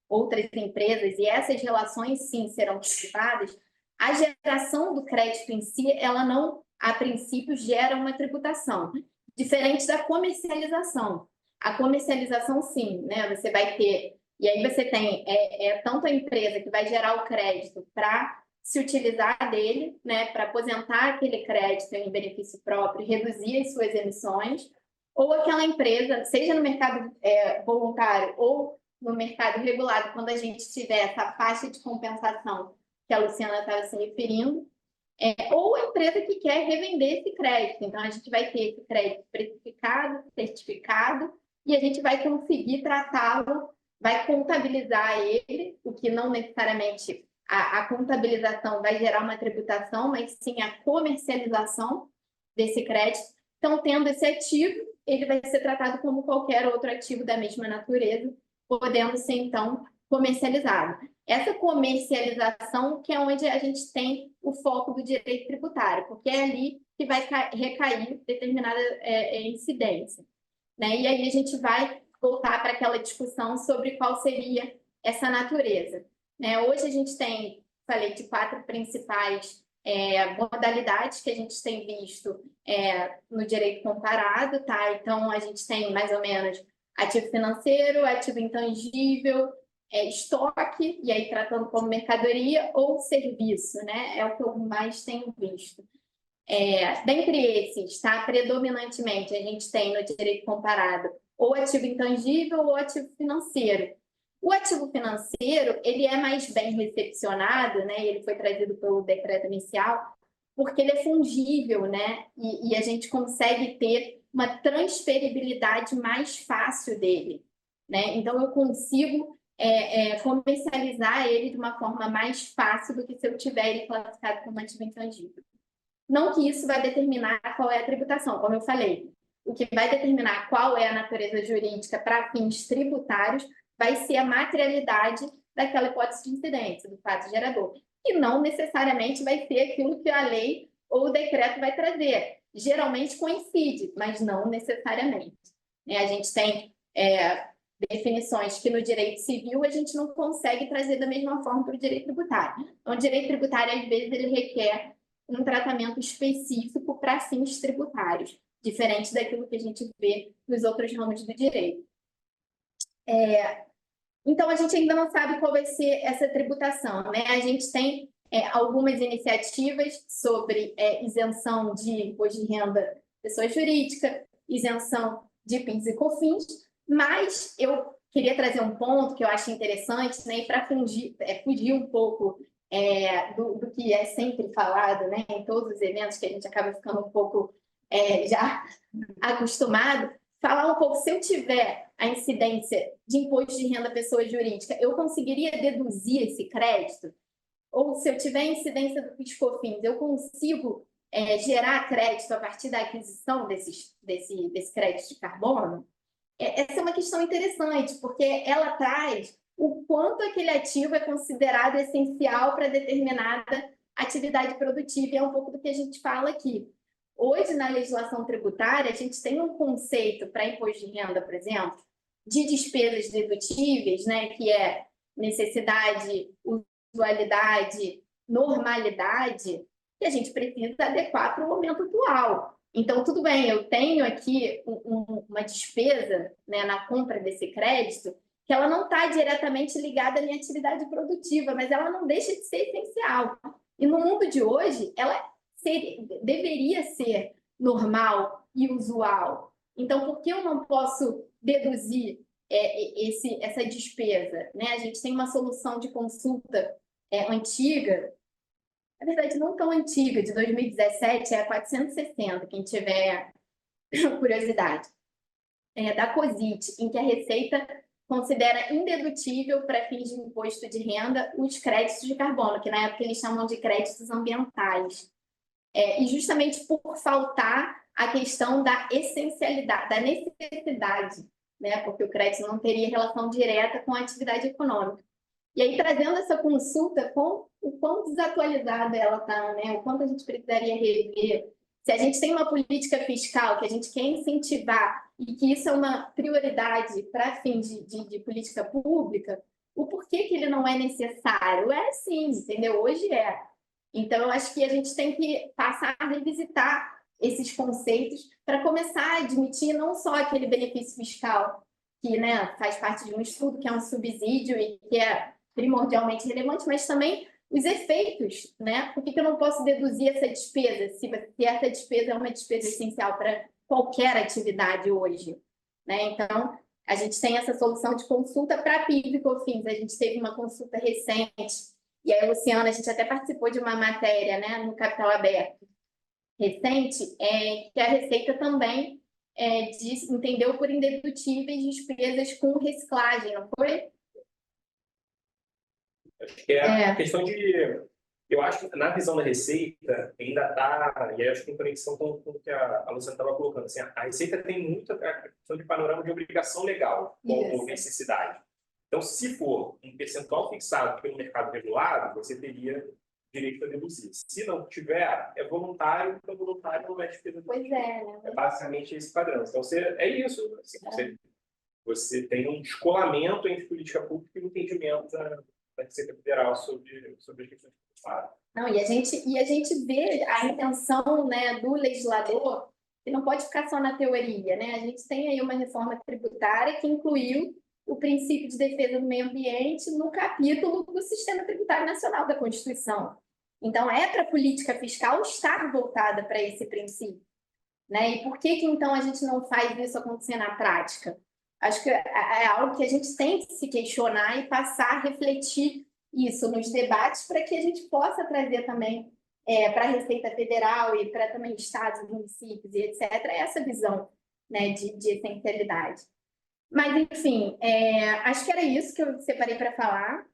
outras empresas, e essas relações, sim, serão tributadas, a geração do crédito em si, ela não, a princípio, gera uma tributação, diferente da comercialização. A comercialização, sim, né? Você vai ter, e aí você tem tanto a empresa que vai gerar o crédito para se utilizar dele, né, para aposentar aquele crédito em benefício próprio e reduzir as suas emissões, ou aquela empresa, seja no mercado voluntário ou no mercado regulado, quando a gente tiver essa faixa de compensação que a Luciana estava se referindo, ou a empresa que quer revender esse crédito. Então, a gente vai ter esse crédito precificado, certificado, e a gente vai conseguir tratá-lo, vai contabilizar ele, o que não necessariamente a contabilização vai gerar uma tributação, mas sim a comercialização desse crédito. Então, tendo esse ativo, ele vai ser tratado como qualquer outro ativo da mesma natureza, podendo ser, então, comercializado. Essa comercialização que é onde a gente tem o foco do direito tributário, porque é ali que vai recair determinada incidência, né? E aí a gente vai voltar para aquela discussão sobre qual seria essa natureza, né? Hoje a gente tem, falei, de 4 principais modalidades que a gente tem visto no direito comparado, tá? Então, a gente tem mais ou menos ativo financeiro, ativo intangível, estoque, e aí tratando como mercadoria, ou serviço, né? É o que eu mais tenho visto. Dentre esses, tá? Predominantemente, a gente tem no direito comparado ou ativo intangível ou ativo financeiro. O ativo financeiro, ele é mais bem recepcionado, né? Ele foi trazido pelo decreto inicial, porque ele é fungível, né? E a gente consegue ter uma transferibilidade mais fácil dele, né? Então, eu consigo comercializar ele de uma forma mais fácil do que se eu tiver ele classificado como ativo intangível. Não que isso vai determinar qual é a tributação, como eu falei. O que vai determinar qual é a natureza jurídica para fins tributários vai ser a materialidade daquela hipótese de incidência, do fato gerador. E não necessariamente vai ser aquilo que a lei ou o decreto vai trazer. Geralmente coincide, mas não necessariamente. A gente tem definições que no direito civil a gente não consegue trazer da mesma forma para o direito tributário. Então, o direito tributário, às vezes, ele requer um tratamento específico para fins tributários, diferente daquilo que a gente vê nos outros ramos do direito. Então, a gente ainda não sabe qual vai ser essa tributação, né? A gente tem algumas iniciativas sobre isenção de imposto de renda pessoa jurídica, isenção de PIS e COFINS, mas eu queria trazer um ponto que eu acho interessante, né? E para fugir um pouco do que é sempre falado, né? Em todos os eventos, que a gente acaba ficando um pouco já acostumado, falar um pouco, se eu tiver a incidência de imposto de renda pessoa jurídica, eu conseguiria deduzir esse crédito? Ou se eu tiver a incidência do PIS/COFINS, eu consigo gerar crédito a partir da aquisição desse crédito de carbono? Essa é uma questão interessante, porque ela traz o quanto aquele ativo é considerado essencial para determinada atividade produtiva, e é um pouco do que a gente fala aqui. Hoje, na legislação tributária, a gente tem um conceito para imposto de renda, por exemplo, de despesas dedutíveis, né, que é necessidade, usualidade, normalidade, que a gente precisa adequar para o momento atual. Então, tudo bem, eu tenho aqui uma despesa, né, na compra desse crédito, que ela não está diretamente ligada à minha atividade produtiva, mas ela não deixa de ser essencial. E no mundo de hoje, ela deveria ser normal e usual. Então, por que eu não posso deduzir essa despesa, né? A gente tem uma solução de consulta antiga, na verdade não tão antiga, de 2017, é a 460, quem tiver curiosidade, da COSIT, em que a Receita considera indedutível para fins de imposto de renda os créditos de carbono, que na época eles chamam de créditos ambientais. E justamente por faltar a questão da essencialidade, da necessidade, né? Porque o crédito não teria relação direta com a atividade econômica. E aí, trazendo essa consulta, o quão desatualizada ela está, né? O quanto a gente precisaria rever. Se a gente tem uma política fiscal que a gente quer incentivar e que isso é uma prioridade para fins de política pública, o porquê que ele não é necessário? É sim, entendeu? Hoje é. Então, eu acho que a gente tem que passar a revisitar esses conceitos para começar a admitir não só aquele benefício fiscal que, né, faz parte de um estudo, que é um subsídio e que é primordialmente relevante, mas também os efeitos, né? Por que eu não posso deduzir essa despesa, se essa despesa é uma despesa essencial para qualquer atividade hoje, né? Então, a gente tem essa solução de consulta para PIS e COFINS. A gente teve uma consulta recente, e aí, Luciana, a gente até participou de uma matéria, né, no Capital Aberto recente, que a Receita também entendeu por indedutíveis despesas com reciclagem, não foi? Acho que é a questão de... Eu acho que na visão da Receita ainda está... E aí acho que tem conexão com o que a Luciana estava colocando. Assim, a Receita tem muito a questão de panorama de obrigação legal como necessidade. Então, se for um percentual fixado pelo mercado regulado, você teria direito a deduzir. Se não tiver, é voluntário, então voluntário não é despesa. Pois é, né? É basicamente esse padrão. Então, é isso. Assim, você tem um descolamento entre política pública e o entendimento da Receita Federal sobre as questões de Estado. Não, e a gente vê a intenção, né, do legislador, que não pode ficar só na teoria, né? A gente tem aí uma reforma tributária que incluiu o princípio de defesa do meio ambiente no capítulo do Sistema Tributário Nacional da Constituição. Então, para a política fiscal estar voltada para esse princípio, né? E por que então a gente não faz isso acontecer na prática? Acho que é algo que a gente tem que se questionar e passar a refletir isso nos debates para que a gente possa trazer também para a Receita Federal e para também estados, municípios e etc., essa visão, né, de essencialidade. Mas, enfim, acho que era isso que eu separei para falar.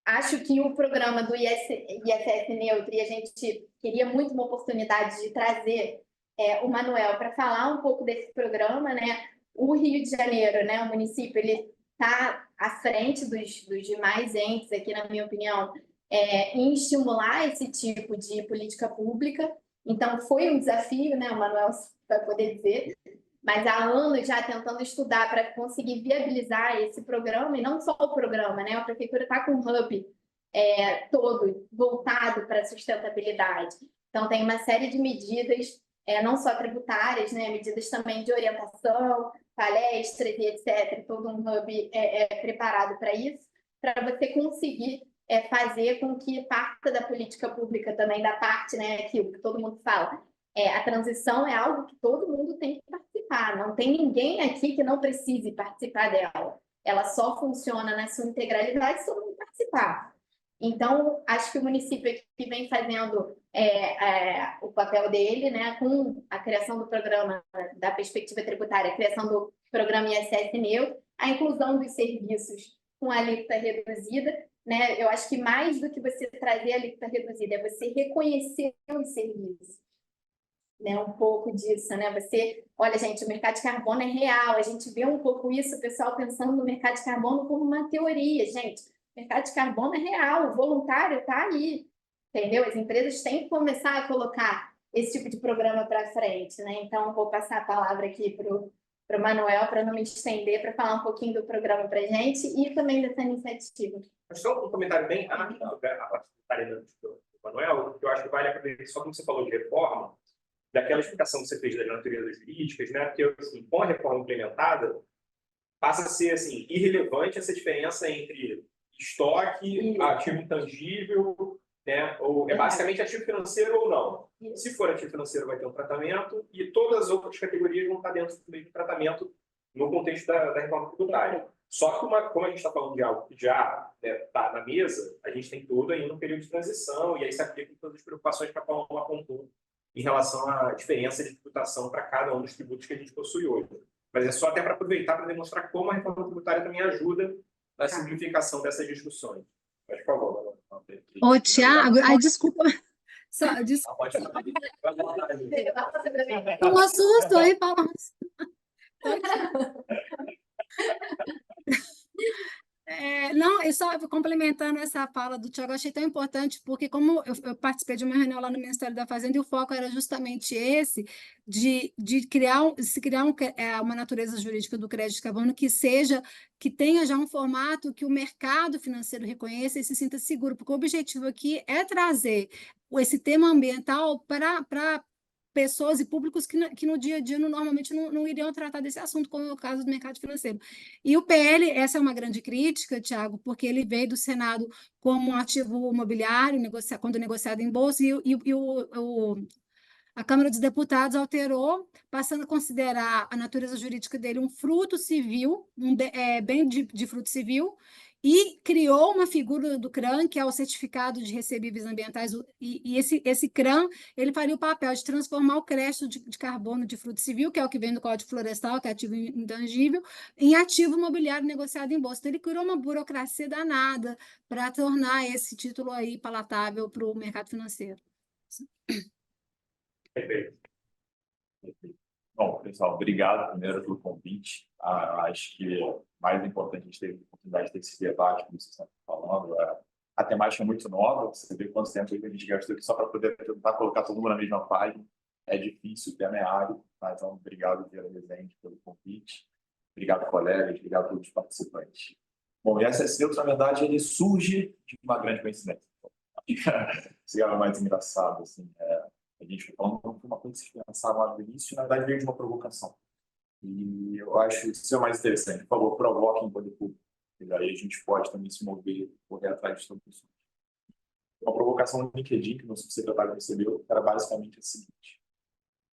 Acho que o programa do ISS Neutro, e a gente queria muito uma oportunidade de trazer o Manuel para falar um pouco desse programa, né? O Rio de Janeiro, né, o município, ele está à frente dos demais entes, aqui, na minha opinião, em estimular esse tipo de política pública. Então, foi um desafio, né? O Manuel vai poder dizer, mas há anos já tentando estudar para conseguir viabilizar esse programa, e não só o programa, né? A prefeitura está com um hub todo voltado para a sustentabilidade. Então, tem uma série de medidas, não só tributárias, né? Medidas também de orientação, palestras e etc. Todo um hub preparado para isso, para você conseguir fazer com que parte da política pública também, da parte, né, aquilo que todo mundo fala, a transição é algo que todo mundo tem que participar, não tem ninguém aqui que não precise participar dela. Ela só funciona na sua integralidade se todo mundo participar. Então, acho que o município aqui vem fazendo o papel dele, né, com a criação do programa da perspectiva tributária, a criação do programa ISS Neutro, a inclusão dos serviços com a alíquota reduzida, né? Eu acho que mais do que você trazer a alíquota reduzida, é você reconhecer os serviços. Né, um pouco disso, né? Olha, gente, o mercado de carbono é real, a gente vê um pouco isso, o pessoal pensando no mercado de carbono como uma teoria, gente. O mercado de carbono é real, o voluntário está aí, entendeu? As empresas têm que começar a colocar esse tipo de programa para frente, né? Então, vou passar a palavra aqui para o Manuel, para não me estender, para falar um pouquinho do programa para a gente e também dessa iniciativa. Só um comentário bem rápido a do Manuel, que eu acho que vale a pena, só como você falou de reforma, daquela explicação que você fez das naturezas jurídicas, né? Porque, assim, com a reforma implementada, passa a ser, assim, irrelevante essa diferença entre estoque, ativo intangível, né? Ou basicamente ativo financeiro ou não. Se for ativo financeiro, vai ter um tratamento e todas as outras categorias vão estar dentro do mesmo tratamento no contexto da reforma tributária. Só que, como a gente está falando de algo que já está na mesa, a gente tem todo ainda um período de transição e aí se aplica todas as preocupações para a forma conjunta em relação à diferença de tributação para cada um dos tributos que a gente possui hoje. Mas é só até para aproveitar para demonstrar como a reforma tributária também ajuda na simplificação dessas discussões. Mas, por favor. Ô, Tiago, ai, desculpa. Só, desculpa. Pode falar. Um assusto aí, Paulo. Não, eu só complementando essa fala do Tiago, achei tão importante, porque como eu participei de uma reunião lá no Ministério da Fazenda, e o foco era justamente esse, de criar, uma natureza jurídica do crédito de carbono que tenha já um formato que o mercado financeiro reconheça e se sinta seguro, porque o objetivo aqui é trazer esse tema ambiental para pessoas e públicos que no dia a dia normalmente não iriam tratar desse assunto, como é o caso do mercado financeiro. E o PL, essa é uma grande crítica, Tiago, porque ele veio do Senado como um ativo imobiliário, quando negociado em bolsa, a Câmara dos Deputados alterou, passando a considerar a natureza jurídica dele um fruto civil, bem de fruto civil, e criou uma figura do CRAM, que é o Certificado de Recebíveis Ambientais, e esse CRAM ele faria o papel de transformar o crédito de carbono de fruto civil, que é o que vem do Código Florestal, que é ativo intangível, em ativo imobiliário negociado em bolsa. Então, ele criou uma burocracia danada para tornar esse título aí palatável para o mercado financeiro. Perfeito. Bom, pessoal, obrigado primeiro pelo convite. Acho que mais importante a gente ter a oportunidade de ter esse debate, como vocês estão falando. A temática é muito nova, você vê quanto tempo a gente gastou aqui só para poder tentar colocar todo mundo na mesma página. É difícil, o tema é árido, mas então, obrigado, Vera Rezende, pelo convite. Obrigado, colegas, obrigado a todos os participantes. Bom, e essa na verdade, ele surge de uma grande coincidência. Isso é o mais engraçado, assim. A gente falando de uma coisa que vocês pensaram lá no início, na verdade veio de uma provocação. E eu acho que isso é o mais interessante. Por favor, provoquem o poder público. E daí a gente pode também se mover, correr atrás de soluções. Uma provocação no LinkedIn que o nosso secretário recebeu era basicamente a seguinte.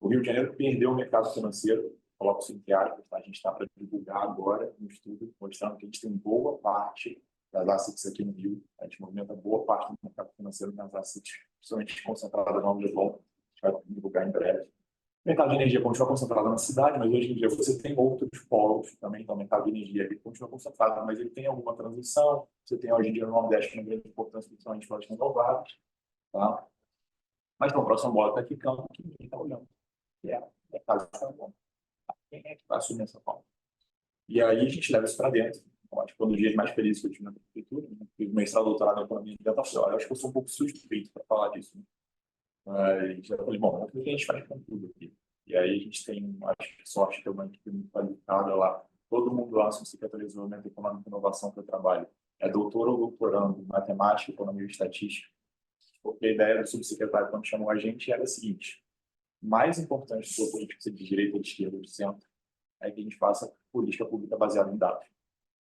O Rio de Janeiro perdeu o mercado financeiro, coloco isso entre aspas, tá? A gente está para divulgar agora um estudo mostrando que a gente tem boa parte das assets aqui no Rio, a gente movimenta boa parte do mercado financeiro nas assets, principalmente concentradas no Leblon, vai divulgar em breve. O mercado de energia continua concentrado na cidade, mas hoje em dia você tem outros polos também, então o mercado de energia ele continua concentrado, mas ele tem alguma transição. Você tem hoje em dia no Nordeste uma grande importância, principalmente para as renováveis. Tá? Mas no próximo bloco está ficando que ninguém está olhando, que é o mercado de carbono. Quem é que vai assumir essa pauta? E aí a gente leva isso para dentro. Então, acho que foi um dos dias mais felizes que eu tive na prefeitura, né? Fiz mestrado, doutorado em economia e ambientação. Eu acho que eu sou um pouco suspeito para falar disso. Né? Mas eu falei, bom, o que a gente faz com tudo aqui? E aí a gente tem, acho que sorte que é uma equipe muito qualificada lá. Todo mundo lá, se Secretaria de Desenvolvimento Econômico e Inovação que eu trabalho, é doutor ou doutorando em matemática, economia e estatística. Porque a ideia do subsecretário, quando chamou a gente, era a seguinte: mais importante do que a política de direita, de esquerda, de centro, é que a gente faça política pública baseada em dados.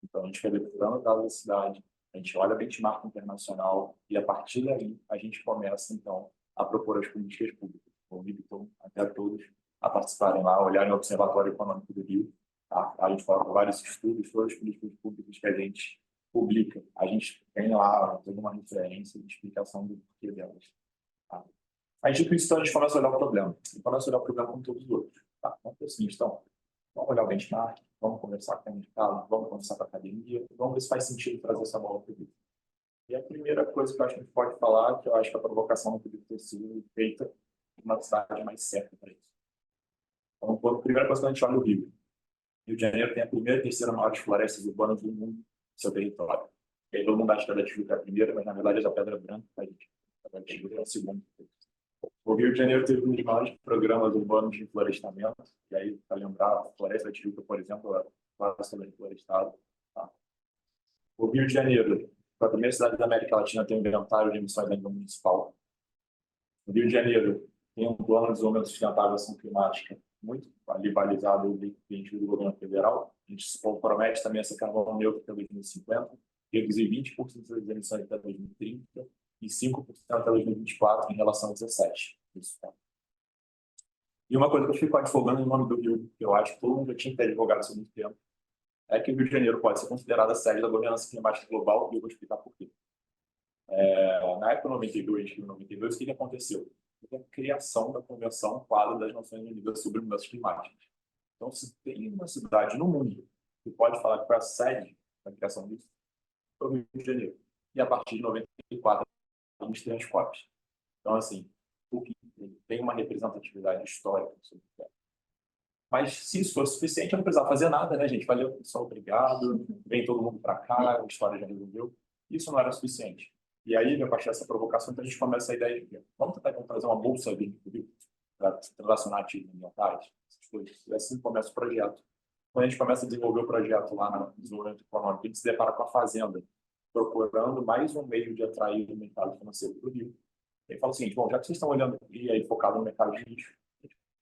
Então, a gente vai depurando dados da cidade, a gente olha benchmark internacional e, a partir daí, a gente começa, então, a propor as políticas públicas. Convido, então, até a todos a participarem lá, olharem o Observatório Econômico do Rio. Tá? A gente fala vários estudos, todas as políticas públicas que a gente publica. A gente tem lá toda uma referência de explicação do porquê delas. Tá? Aí, tipo isso, então, a gente começa a olhar o problema. E começa a olhar o problema como todos os outros. Tá? Então, é o seguinte, então, vamos olhar o benchmark, vamos conversar com o mercado, vamos conversar com a academia, vamos ver se faz sentido trazer essa bola para o Rio. E a primeira coisa que eu acho que a gente pode falar, que eu acho que a provocação não poderia ter sido feita numa cidade mais certa para isso. Então, a primeira coisa que a gente olha o Rio. Rio de Janeiro tem a primeira e terceira maiores florestas urbanas do mundo no seu território. E aí todo mundo acha que a da Tijuca é a primeira, mas na verdade é a Pedra Branca, a da Tijuca é a segunda. O Rio de Janeiro teve um dos maiores programas urbanos de florestamento, e aí, para lembrar, a Floresta da Tijuca, por exemplo, é floresta reflorestada. Tá? O Rio de Janeiro, a primeira cidade da América Latina, tem um inventário de emissões a nível municipal. O Rio de Janeiro tem um plano de desenvolvimento sustentável e ação climática muito ali balizado do governo federal. A gente se compromete também a ser carbono neutro até 2050, reduzir 20% das emissões até 2030 e 5% até 2024 em relação a 2017. Isso, tá? E uma coisa que eu fico advogando em nome do Rio, que eu acho que todo mundo já tinha que ter advogado isso há muito tempo, é que o Rio de Janeiro pode ser considerado a sede da governança climática global, e eu vou explicar por quê. Na época de 92, o que aconteceu? é a criação da Convenção Quadro das Nações Unidas sobre Mudanças Climáticas. Então, se tem uma cidade no mundo que pode falar que foi a sede da criação disso, foi o Rio de Janeiro. E a partir de 94, a gente tem as COPs. Então, assim, o que tem uma representatividade histórica sobre o tema. Mas se isso fosse suficiente, eu não precisava fazer nada, né, gente? Valeu, pessoal, obrigado. Vem todo mundo para cá, a história já resolveu. Isso não era suficiente. E aí, a partir dessa provocação, então a gente começa a ideia de que vamos tentar trazer uma bolsa de para transacionar ativos ambientais, essas coisas. E assim começa o projeto. Quando a gente começa a desenvolver o projeto lá na desenvolvimento econômico, a gente se depara com a Fazenda, procurando mais um meio de atrair o mercado financeiro para o Rio. E fala o seguinte, bom, já que vocês estão olhando e aí focado no mercado de lixo,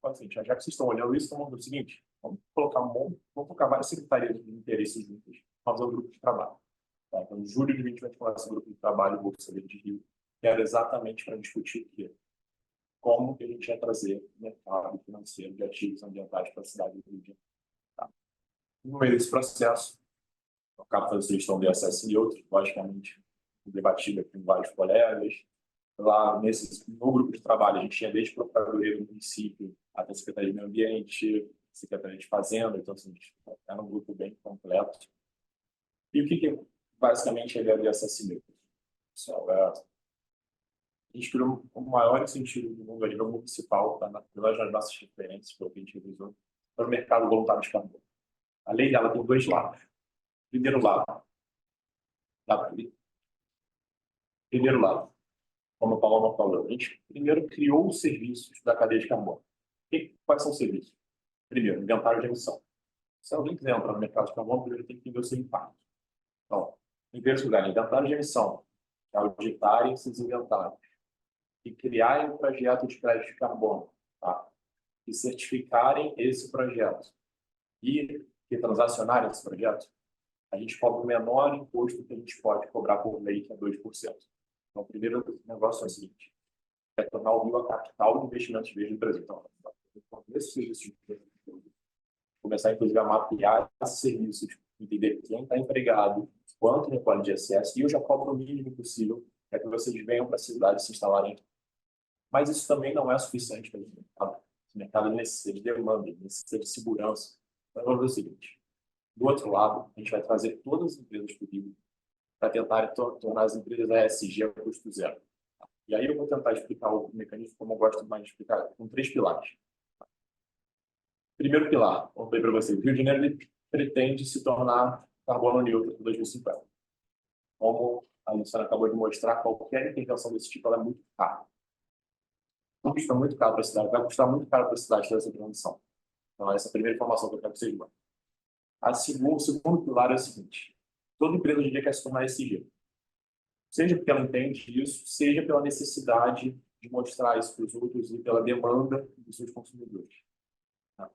fala assim, já que vocês estão olhando isso, vamos fazer o seguinte, vamos colocar várias secretarias de interesse juntas, fazer um grupo de trabalho. Tá? Então, em julho de 2020, a gente começa esse grupo de trabalho, Bolsa Verde de Rio, que era exatamente para discutir o quê? Como que a gente ia trazer o mercado financeiro de ativos ambientais para a cidade do Rio de Janeiro. Tá? No meio desse processo, o capta da sugestão do ISS e outros, logicamente, debatido com vários colegas. Lá no grupo de trabalho, a gente tinha desde a Procuradoria do município até a Secretaria de Meio Ambiente, Secretaria de Fazenda, então assim, era um grupo bem completo. E o que basicamente é a ideia do ISS? Pessoal, a gente criou o maior incentivo do mundo a nível municipal, tá? Pelas nossas referências, pelo que a gente revisou, para o mercado voluntário de carbono. A lei dela tem dois lados. Primeiro lado, como a Paloma falou, a gente primeiro criou os serviços da cadeia de carbono. Quais são os serviços? Primeiro, inventário de emissão. Se alguém quiser entrar no mercado de carbono, primeiro tem que ver o seu impacto. Então, em primeiro lugar, inventário de emissão, auditarem esses inventários e criarem um projeto de crédito de carbono, tá? E certificarem esse projeto e transacionarem esse projeto, a gente cobra o menor imposto que a gente pode cobrar por lei, que é 2%. Então, o primeiro negócio é o seguinte, é tornar o Rio a capital de investimentos verdes do Brasil. Então, nesse serviço, começar, inclusive, a mapear esses serviços, entender quem está empregado, quanto recolhe de ISS, e eu já cobro o mínimo possível para que vocês venham para a cidade se instalarem. Mas isso também não é suficiente para o mercado. O mercado necessita de demanda, necessita de segurança. Então, vamos ver o seguinte, do outro lado, a gente vai trazer todas as empresas do Rio para tentar tornar as empresas ESG a custo zero. E aí eu vou tentar explicar o mecanismo como eu gosto mais de explicar, com 3 pilares. Primeiro pilar, vou falei para vocês, o Rio de Janeiro pretende se tornar carbono neutro em 2050. Como a Luciana acabou de mostrar, qualquer intervenção desse tipo ela é muito cara. Custa muito caro para a cidade, vai custar muito caro para a cidade ter essa transição. Então, essa é a primeira informação que eu quero que vocês mandem. O segundo pilar é o seguinte, toda empresa hoje em dia quer se tornar ESG. Seja porque ela entende isso, seja pela necessidade de mostrar isso para os outros e pela demanda dos seus consumidores. Tá?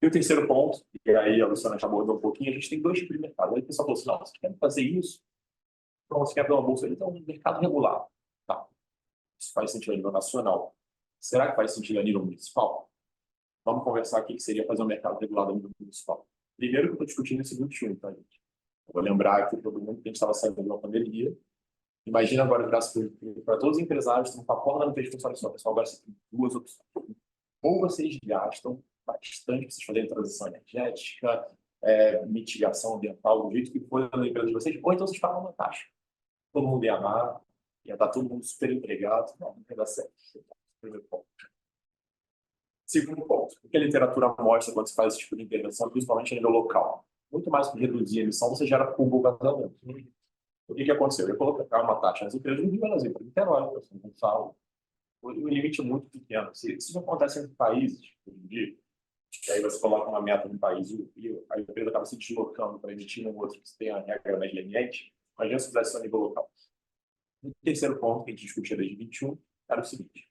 E o terceiro ponto, e aí a Luciana já abordou um pouquinho, a gente tem 2 tipos de mercado. Aí o pessoal falou assim, não, você quer fazer isso? Então, você quer abrir uma bolsa? Então, um mercado regular. Tá. Isso faz sentido a nível nacional. Será que faz sentido a nível municipal? Vamos conversar aqui que seria fazer um mercado regulado a nível municipal. Primeiro que eu estou discutindo esse 21, tá, gente? Eu vou lembrar aqui todo mundo que a gente estava saindo de uma pandemia. Imagina agora virar para todos os empresários, tem um pacote não fez funcionar só. Pessoal, agora você tem 2 opções. Ou vocês gastam bastante para vocês fazerem transição energética, mitigação ambiental, do jeito que for na empresa de vocês, ou então vocês pagam uma taxa. Todo mundo ia amar, ia estar todo mundo super empregado. Não vai dar certo. Primeiro ponto. Segundo ponto, o que a literatura mostra quando se faz esse tipo de intervenção, principalmente a nível local? Muito mais que reduzir a emissão, você gera pulgo vazamento. O que aconteceu? Eu colocar uma taxa nas empresas do Rio Brasil, para Niterói, para São Paulo. O limite é muito pequeno. Se isso acontece em países, hoje em dia, e aí você coloca uma meta no país e a empresa acaba se deslocando para emitir no outro que tem a regra mais leniente, imagina se fizesse isso a nível local. O terceiro ponto que a gente discutia desde 21 era o seguinte.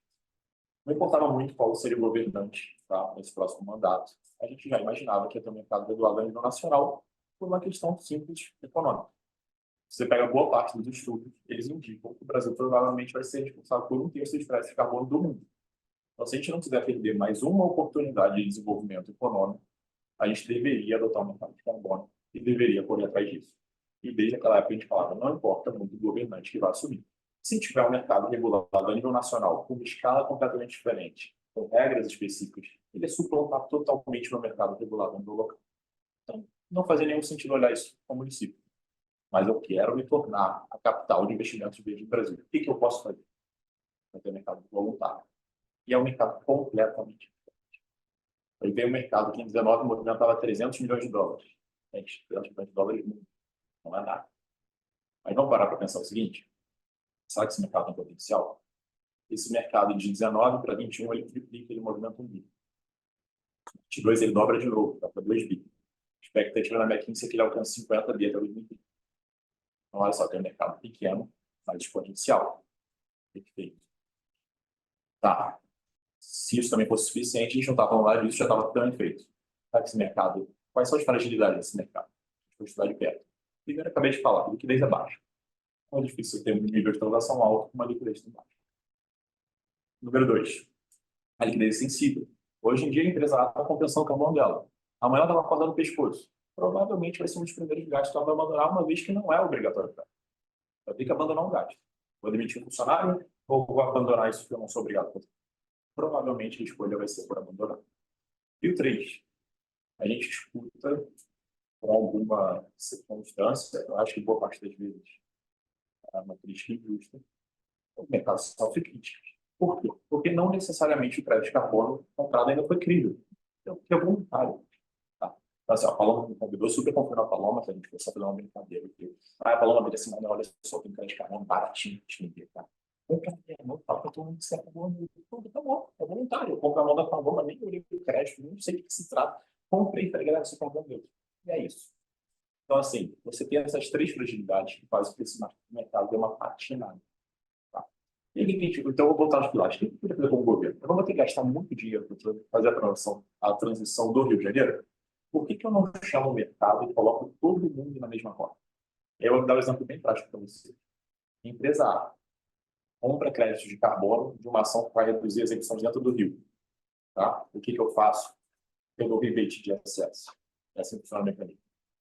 Não importava muito qual seria o governante, tá, nesse próximo mandato. A gente já imaginava que ia ter um mercado regulado a nível nacional por uma questão simples econômica. Você pega boa parte dos estudos, eles indicam que o Brasil provavelmente vai ser responsável por 1/3 do estresse de carbono do mundo. Então, se a gente não quiser perder mais uma oportunidade de desenvolvimento econômico, a gente deveria adotar um mercado de carbono e deveria correr atrás disso. E desde aquela época a gente falava, não importa muito o governante que vai assumir. Se tiver um mercado regulado a nível nacional, com uma escala completamente diferente, com regras específicas, ele é suplantar totalmente o mercado regulado a nível local. Então, não fazia nenhum sentido olhar isso como município. Mas eu quero me tornar a capital de investimentos verde do Brasil. O que eu posso fazer? Vai ter mercado voluntário. E é um mercado completamente diferente. Aí veio um mercado que em 19 movimentava 300 milhões de dólares. Gente, 300 milhões de dólares não é nada. Mas vamos parar para pensar o seguinte: será que esse mercado tem potencial? Esse mercado de 19 para 21 ele triplica, ele movimenta 1 bi. 22 ele dobra de novo, dá para 2 bi. Expectativa na McKinsey é que ele alcance 50 bi até 2020. Então, olha só, tem um mercado pequeno, mas exponencial. Perfeito. Tá. Se isso também fosse suficiente, a gente não estava falando lá disso, já estava tão feito. Sabe esse mercado? Quais são as fragilidades desse mercado? Vou estudar de perto. Primeiro, eu acabei de falar, a liquidez é baixa. Então, é difícil ter um nível de transação alto com uma liquidez tão baixa. Número 2, a liquidez é sensível. Hoje em dia, a empresa está compensando o carbono dela. Amanhã ela vai acordar no pescoço. Provavelmente vai ser um dos primeiros gastos que ela vai abandonar, uma vez que não é obrigatório. Vai ter que abandonar um gasto. Vou demitir um funcionário ou vou abandonar isso que eu não sou obrigado a fazer? Provavelmente a escolha vai ser por abandonar. E o 3, a gente escuta com alguma circunstância, eu acho que boa parte das vezes é uma crítica injusta, o mercado sofre críticas. Por quê? Porque não necessariamente o crédito de carbono comprado ainda foi crível. Então, é voluntário. Tá? Então, assim, a Paloma me convidou, super confiou na Paloma, que a gente começou a fazer uma brincadeira aqui. A Paloma veio assim, olha só, tem crédito de carbono baratinho, tá? Não tá para todo mundo ser carbono, tudo tá bom, é voluntário. Eu compro a mão da Paloma, nem olhei o crédito, não sei do que se trata. Comprei, falei, galera, você comprou meu. E é isso. Então, assim, você tem essas 3 fragilidades que fazem com que esse mercado dê uma patinada. Tá? Então, eu vou voltar aos pilares. O que eu poderia fazer como governo? Eu vou ter que gastar muito dinheiro para fazer a transição do Rio de Janeiro. Por que eu não chamo o mercado e coloco todo mundo na mesma roda? Eu vou dar um exemplo bem prático para você. Empresa A compra créditos de carbono de uma ação que vai reduzir as emissões dentro do Rio. Tá? O que eu faço? Eu dou rebate de acesso. É assim que funciona o mecanismo.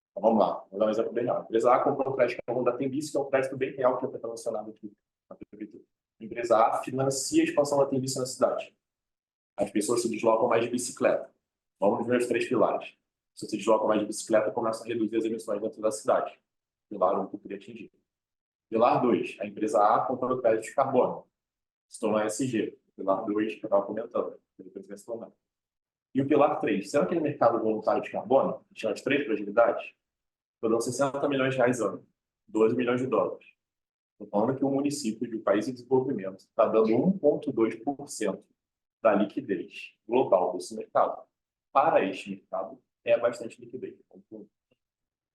Então, vamos lá. Vou dar um exemplo bem real. A empresa A comprou o crédito de carbono da Tembice, que é um crédito bem real que eu estou mencionando aqui na prefeitura. A empresa A financia a expansão da Tembice na cidade. As pessoas se deslocam mais de bicicleta. Vamos nos meus 3 pilares. Se você se desloca mais de bicicleta, começa a reduzir as emissões dentro da cidade. Pilar 1 que eu queria atingir. Pilar 2, a empresa A comprou o crédito de carbono. Se tornou ESG. Pilar 2, que eu estava comentando. E o pilar 3, será que aquele mercado voluntário de carbono, que tinha as 3 fragilidades, estou dando 60 milhões de reais ano, 12 milhões de dólares. Estou falando que um município de um país em desenvolvimento está dando 1,2% da liquidez global desse mercado. Para este mercado, é bastante liquidez.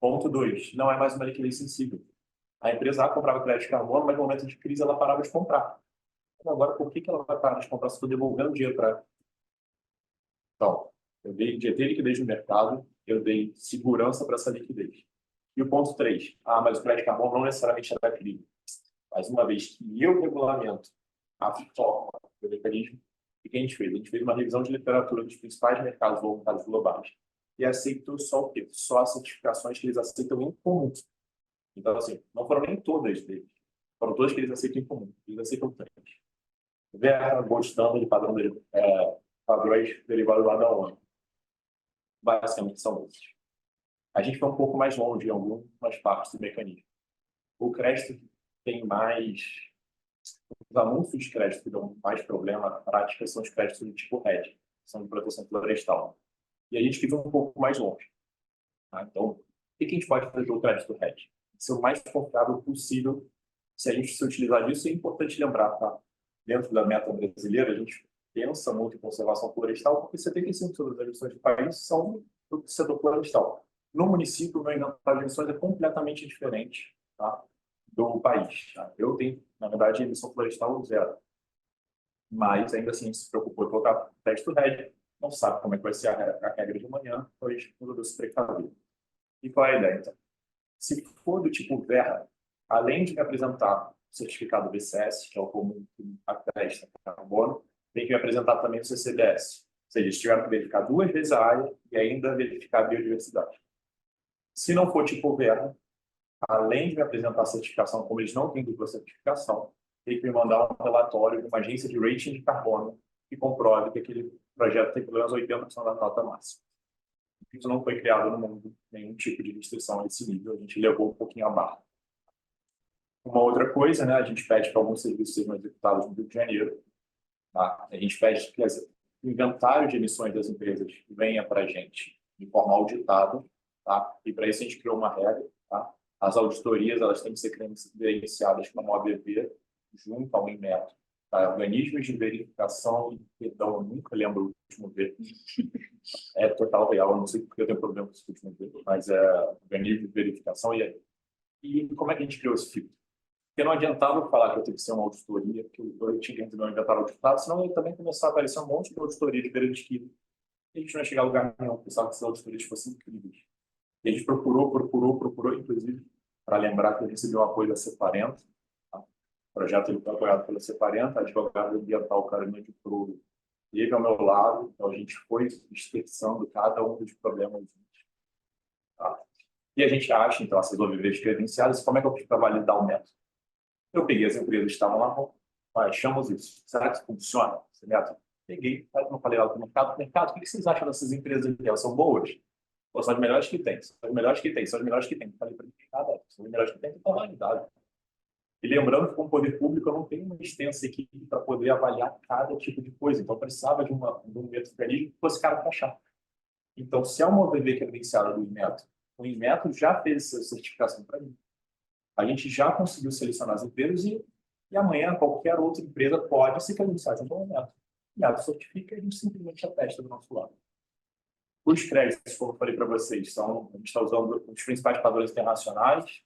Ponto 2, não é mais uma liquidez sensível. A empresa A comprava crédito de carbono, mas no momento de crise ela parava de comprar. Então, agora, por que ela vai parar de comprar se estou devolvendo dinheiro para ela? Então, eu dei liquidez no mercado, eu dei segurança para essa liquidez. E o ponto 3, mas o crédito de carbono não necessariamente era crime. Mas uma vez que eu regulamento a forma do mecanismo, o que a gente fez? A gente fez uma revisão de literatura dos principais mercados voluntários globais e aceitou só o quê? Só as certificações que eles aceitam em comum. Então, assim, não foram nem todas deles. Foram todas que eles aceitam em comum. Eles aceitam 3. Verra, Gold Standard, padrões derivados lá da ONU. Basicamente são esses. A gente foi um pouco mais longe em algumas partes do mecanismo. O crédito tem mais... Os anúncios de crédito que dão mais problema na prática são os créditos do tipo RED, que são de proteção florestal. E a gente fica um pouco mais longe. Tá? Então, o que a gente pode fazer pelo crédito RED? Ser o mais confiável possível. Se a gente se utilizar disso, é importante lembrar, tá? Dentro da meta brasileira, a gente pensa muito em conservação florestal, porque 75% das emissões do país são do setor florestal. No município, no entanto, as emissões é completamente diferente, tá, do país. Tá? Eu tenho, na verdade, emissão florestal 0. Mas, ainda assim, a gente se preocupou em colocar crédito RED, não sabe como é que vai ser a regra de manhã, então a gente mudou se precaver. E qual é a ideia, então? Se for do tipo Verra, além de me apresentar o certificado BCS, que é o comum que atesta carbono, tem que me apresentar também o CCBS. Ou seja, eles tiveram que verificar 2 vezes a área e ainda verificar a biodiversidade. Se não for tipo Verra, além de me apresentar a certificação, como eles não têm dupla certificação, tem que me mandar um relatório de uma agência de rating de carbono que comprove que aquele projeto tem pelo menos 80% da nota máxima. Isso não foi criado no mundo, nenhum tipo de restrição a esse nível, a gente levou um pouquinho a barra. Uma outra coisa, né, a gente pede que alguns serviços sejam executados no Rio de Janeiro. Tá? A gente pede que o inventário de emissões das empresas venha para a gente de forma auditada, tá? E para isso a gente criou uma regra. Tá? As auditorias elas têm que ser credenciadas como OABV, junto ao Inmetro. Tá? Organismos de verificação, perdão, eu nunca lembro o último V. É total real, eu não sei porque eu tenho problema com esse último V, mas é organismo de verificação. E como é que a gente criou esse filtro? Porque não adiantava eu falar que eu tenho que ser uma auditoria, que eu tinha que receber um inventário auditado, senão ia também começar a aparecer um monte de auditoria de beira de esquina. E a gente não ia chegar a lugar nenhum, pensava que essas auditorias fossem incríveis. E a gente procurou, inclusive, para lembrar que eu recebi um apoio da C40. Tá? O projeto ele foi apoiado pela C40, a advogada ambiental Carolina de Pruro esteve ao meu lado, então a gente foi dispersando cada um dos problemas. Tá? E a gente acha, então, essas OVVs credenciadas, como é que eu fiz para validar o método? Eu peguei as empresas que estavam lá, achamos isso. Será que isso funciona, esse método? Peguei, não falei lá para o mercado, o que vocês acham dessas empresas aqui? Elas são boas? Ou são as melhores que tem? São as melhores que tem, são as melhores que tem. Falei para o mercado, são as melhores que tem, então validado. E lembrando que com o poder público eu não tenho uma extensa equipe para poder avaliar cada tipo de coisa, então eu precisava de um mecanismo que fosse cara para achar. Então, se é uma OVV credenciada do Inmetro, o Inmetro já fez essa certificação para mim. A gente já conseguiu selecionar as empresas e amanhã qualquer outra empresa pode se credenciar junto ao Inmetro. O Inmetro certifica e a gente simplesmente atesta do nosso lado. Os créditos, como eu falei para vocês, a gente está usando os principais padrões internacionais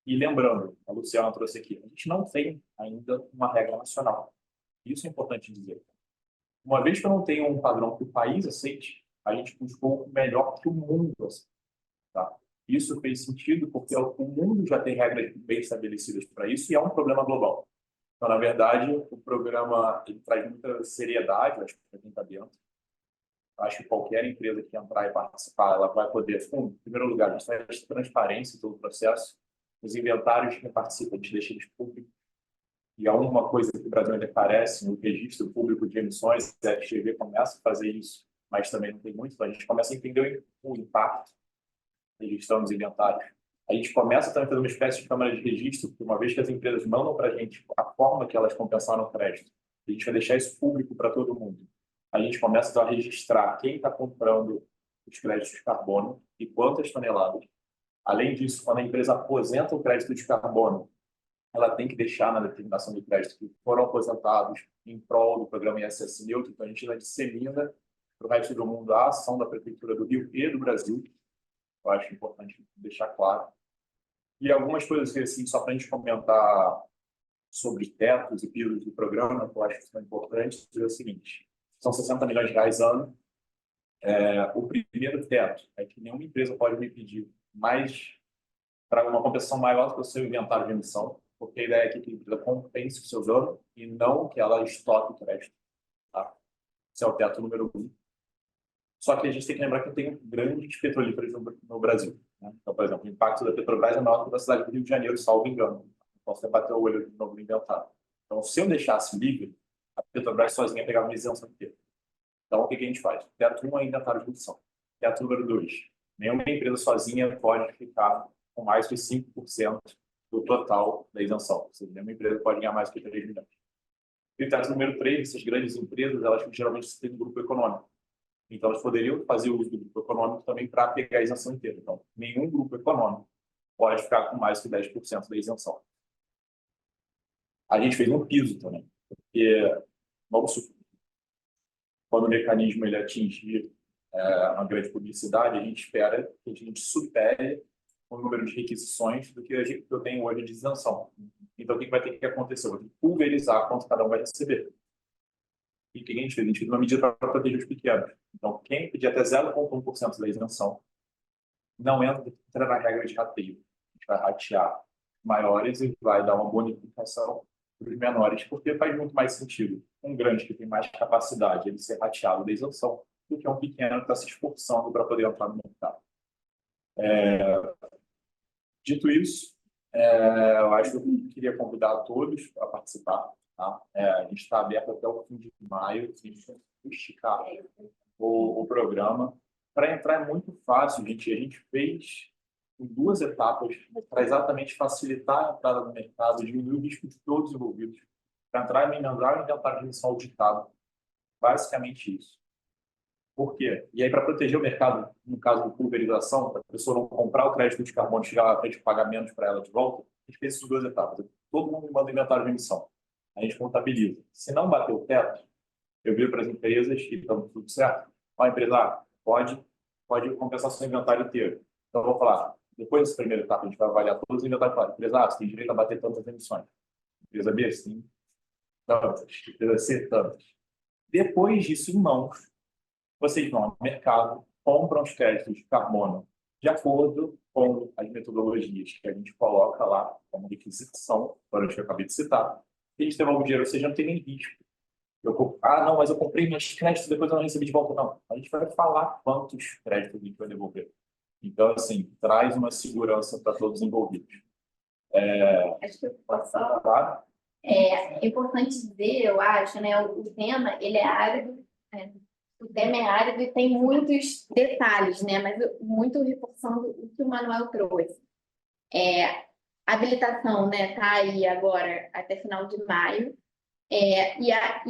e lembrando, a Luciana trouxe aqui, a gente não tem ainda uma regra nacional. Isso é importante dizer. Uma vez que eu não tenho um padrão que o país aceite, a gente buscou o melhor que o mundo aceite. Tá? Isso fez sentido porque o mundo já tem regras bem estabelecidas para isso e é um problema global. Então, na verdade, o programa ele traz muita seriedade, acho que para quem está dentro. Acho que qualquer empresa que entrar e participar, ela vai poder, em primeiro lugar, a gente traz transparência em todo o processo. Os inventários que participam, a gente deixa eles públicos. E há uma coisa que o Brasil ainda carece no registro público de emissões, a FGV começa a fazer isso, mas também não tem muito, então a gente começa a entender o impacto registrando os inventários. A gente começa também a fazer uma espécie de câmara de registro, porque uma vez que as empresas mandam para a gente a forma que elas compensaram o crédito, a gente vai deixar isso público para todo mundo. A gente começa então, a registrar quem está comprando os créditos de carbono e quantas toneladas. Além disso, quando a empresa aposenta o crédito de carbono, ela tem que deixar na determinação do crédito que foram aposentados em prol do programa ISS Neutro. Então, a gente ainda dissemina para o resto do mundo a ação da Prefeitura do Rio e do Brasil. Eu acho importante deixar claro. E algumas coisas assim, só para a gente comentar sobre tetos e pisos do programa, que eu acho que são importantes, é o seguinte: são 60 milhões de reais ano. O primeiro teto é que nenhuma empresa pode me pedir mais para uma compensação maior do que o seu inventário de emissão, porque a ideia é que a empresa compense o seu dano e não que ela estoque o crédito. Tá? Esse é o teto número 1. Só que a gente tem que lembrar que tem grandes petrolíferos no Brasil. Né? Então, por exemplo, o impacto da Petrobras é maior que o da cidade do Rio de Janeiro, salvo engano. Posso até bater o olho de novo no inventário. Então, se eu deixasse livre, a Petrobras sozinha pegava uma isenção inteira. Então, o que a gente faz? Teto 1 é inventário de redução. Teto número 2. Nenhuma empresa sozinha pode ficar com mais de 5% do total da isenção. Ou seja, nenhuma empresa pode ganhar mais do que 3 milhões. E o teto número 3, essas grandes empresas, elas geralmente têm um grupo econômico. Então, elas poderiam fazer uso do grupo econômico também para pegar a isenção inteira. Então, nenhum grupo econômico pode ficar com mais que 10% da isenção. A gente fez um piso também, porque, vamos supor, quando o mecanismo ele atingir uma grande publicidade, a gente espera que a gente supere o número de requisições do que eu tenho hoje de isenção. Então, o que vai ter que acontecer? Eu vou ter que pulverizar quanto cada um vai receber. E o que a gente fez? A gente fez uma medida para proteger os pequenos. Então, quem pedir até 0,1% da isenção não entra na regra de rateio. A gente vai ratear maiores e vai dar uma bonificação para os menores, porque faz muito mais sentido um grande que tem mais capacidade ele ser rateado da isenção do que um pequeno que está se esforçando para poder entrar no mercado. Dito isso, Eu acho que eu queria convidar todos a participar. Tá? A gente está aberto até o fim de maio, a gente vai esticar o programa. Para entrar é muito fácil, gente. A gente fez em 2 etapas para exatamente facilitar a entrada no mercado, diminuir o risco de todos os envolvidos. Para entrar e emendar o inventário de emissão auditado. Basicamente isso. Por quê? E aí, para proteger o mercado, no caso de pulverização, para a pessoa não comprar o crédito de carbono e chegar lá na frente de pagamentos para ela de volta, a gente fez isso em 2 etapas. Todo mundo manda inventário de emissão. A gente contabiliza. Se não bater o teto, eu viro para as empresas e estamos tudo certo. A empresa pode compensar seu inventário inteiro. Então, eu vou falar, depois dessa primeira etapa, a gente vai avaliar todos os inventários. Empresa A, você tem direito a bater tantas emissões. Empresa B, sim, tantas. Empresa C, tantas. Depois disso, em mãos, vocês vão ao mercado, compram os créditos de carbono de acordo com as metodologias que a gente coloca lá como requisição, para os que eu acabei de citar, e a gente devolve o dinheiro, ou seja, não tem nem risco. Não, mas eu comprei meus créditos, depois eu não recebi de volta. Não, a gente vai falar quantos créditos a gente vai devolver. Então, assim, traz uma segurança para todos os envolvidos. Acho que eu posso só... Claro. É importante dizer, eu acho, né? O tema, ele é árido, o tema é árido e tem muitos detalhes, né? Mas muito reforçando o que o Manuel trouxe. A habilitação, né? Está aí agora até final de maio. E a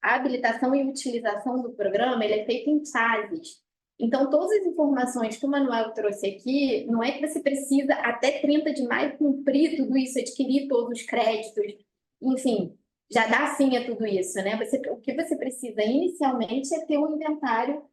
habilitação e utilização do programa, ele é feito em fases. Então, todas as informações que o Manuel trouxe aqui, não é que você precisa, até 30 de maio, cumprir tudo isso, adquirir todos os créditos, enfim, já dá sim a tudo isso, né? O que você precisa inicialmente é ter um inventário,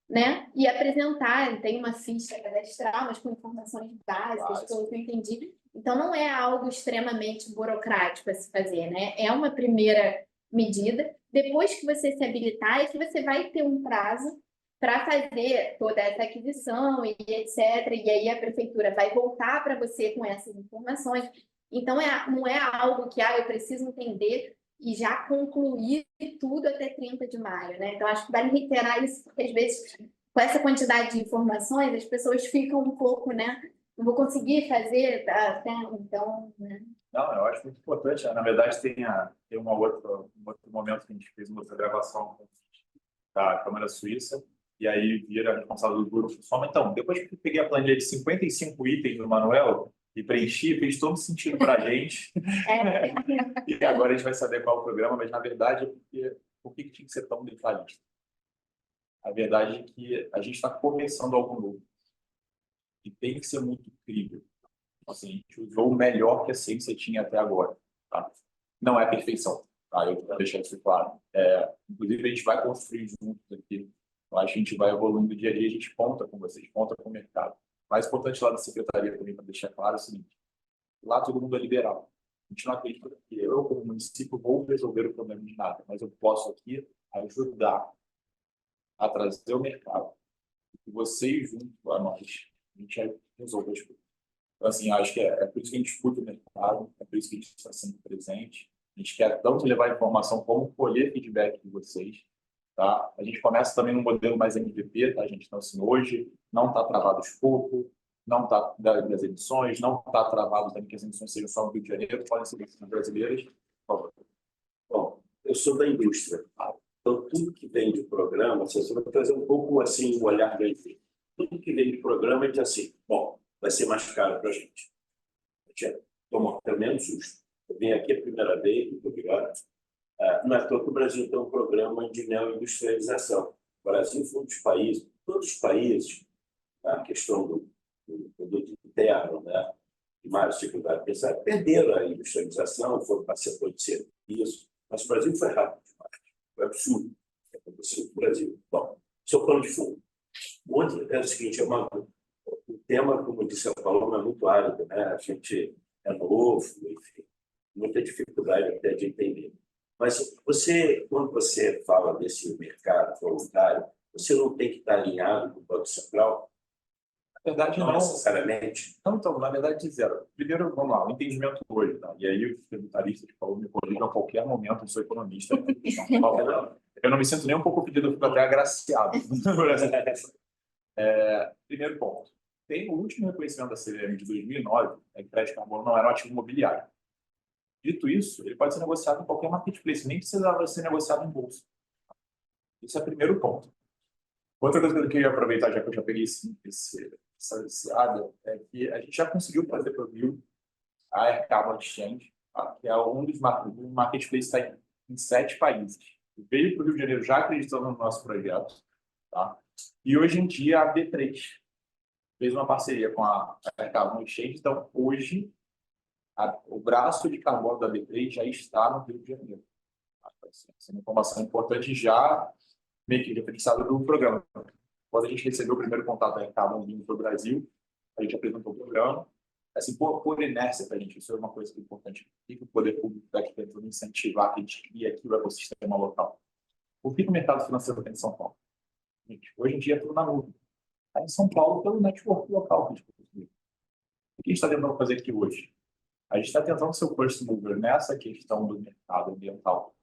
né? E apresentar, tem uma ficha cadastral, mas com informações básicas, pelo que eu entendi. Então, não é algo extremamente burocrático a se fazer, né? É uma primeira medida. Depois que você se habilitar, é que você vai ter um prazo para fazer toda essa aquisição e etc. E aí a prefeitura vai voltar para você com essas informações. Então, não é algo que eu preciso entender e já concluir tudo até 30 de maio, né? Então, acho que vale reiterar isso, porque às vezes, com essa quantidade de informações, as pessoas ficam um pouco, né? Não vou conseguir fazer até então, né? Não, eu acho muito importante. Na verdade, tem um outro momento que a gente fez uma outra gravação da Câmara Suíça, e aí vira responsável do grupo. Então, depois que eu peguei a planilha de 55 itens do Manuel e preenchi, fez todo sentido para a gente. E agora a gente vai saber qual é o programa, mas na verdade, por que tinha que ser tão detalhista? A verdade é que a gente está começando algo novo. E tem que ser muito incrível. Assim, a gente usou o melhor que a ciência tinha até agora. Tá? Não é perfeição. Tá? Eu vou deixar isso claro. Inclusive, a gente vai construir juntos aqui. Eu acho que a gente vai evoluindo dia a dia, a gente conta com vocês, conta com o mercado. O mais importante lá da secretaria também, para deixar claro, é o seguinte: lá todo mundo é liberal. A gente não acredita que eu, como município, vou resolver o problema de nada, mas eu posso aqui ajudar a trazer o mercado. E vocês, junto a nós, a gente vai resolver as coisas. Então, assim, acho que é por isso que a gente escuta o mercado, é por isso que a gente está sendo presente. A gente quer tanto levar informação como colher feedback de vocês. Tá? A gente começa também no modelo mais MVP, tá, gente? Então, assim, hoje não está travado o escopo, não está das emissões, não está travado também que as emissões sejam só no Rio de Janeiro, podem ser emissões brasileiras. Por favor. Bom, eu sou da indústria. Então, tudo que vem de programa, você vai trazer um pouco assim o olhar da empresa. Tudo que vem de programa é que assim, bom, vai ser mais caro para a gente. Toma pelo menos susto. Eu vim aqui a primeira vez, muito obrigado. Não é todo o Brasil tem um programa de neoindustrialização. O Brasil foi um dos países, todos os países, a questão do produto interno, né, de mais dificuldade de pensar, perderam a industrialização, foram para setor de serviço, mas o Brasil foi rápido demais, foi absurdo o que aconteceu no Brasil. Bom, seu plano de fundo. É o seguinte, o tema, como disse a Paloma, é muito árido, né? A gente é novo, enfim, muita dificuldade até de entender. Mas quando você fala desse mercado voluntário, você não tem que estar alinhado com o Banco Central? Na verdade, não necessariamente. Então, na verdade, zero. Primeiro, vamos lá, o entendimento hoje. Tá? E aí, os tributaristas falam, me corrigam a qualquer momento, eu sou economista. Eu não me sinto nem um pouco pedido, eu fico até agraciado. Primeiro ponto. tem o último reconhecimento da CVM de 2009, é que crédito de carbono não era um ativo imobiliário. Dito isso, ele pode ser negociado em qualquer marketplace, nem precisa ser negociado em bolsa. Esse é o primeiro ponto. Outra coisa que eu queria aproveitar, já que eu já peguei essa viciada, é que a gente já conseguiu fazer para o Rio a Air Carbon Exchange, tá? Que é um dos marketplaces que está em 7 países. Veio para o Rio de Janeiro já acreditando no nosso projeto, tá? E hoje em dia a B3 fez uma parceria com a Air Carbon Exchange, então hoje o braço de carbono da B3 já está no Rio de Janeiro. Essa é uma informação importante já meio que referenciada do programa. Quando a gente recebeu o primeiro contato da Air Carbon vindo para o Brasil, a gente apresentou o programa. Assim, por inércia para a gente, isso é uma coisa que é importante. Por que o poder público está aqui tentando incentivar que a gente crie aqui o ecossistema local? Por que o mercado financeiro tem em São Paulo? Gente, hoje em dia é tudo na nuvem. Está em São Paulo pelo network local que a gente construiu. O que a gente está tentando fazer aqui hoje? A gente está tentando ser o first mover nessa questão do mercado ambiental,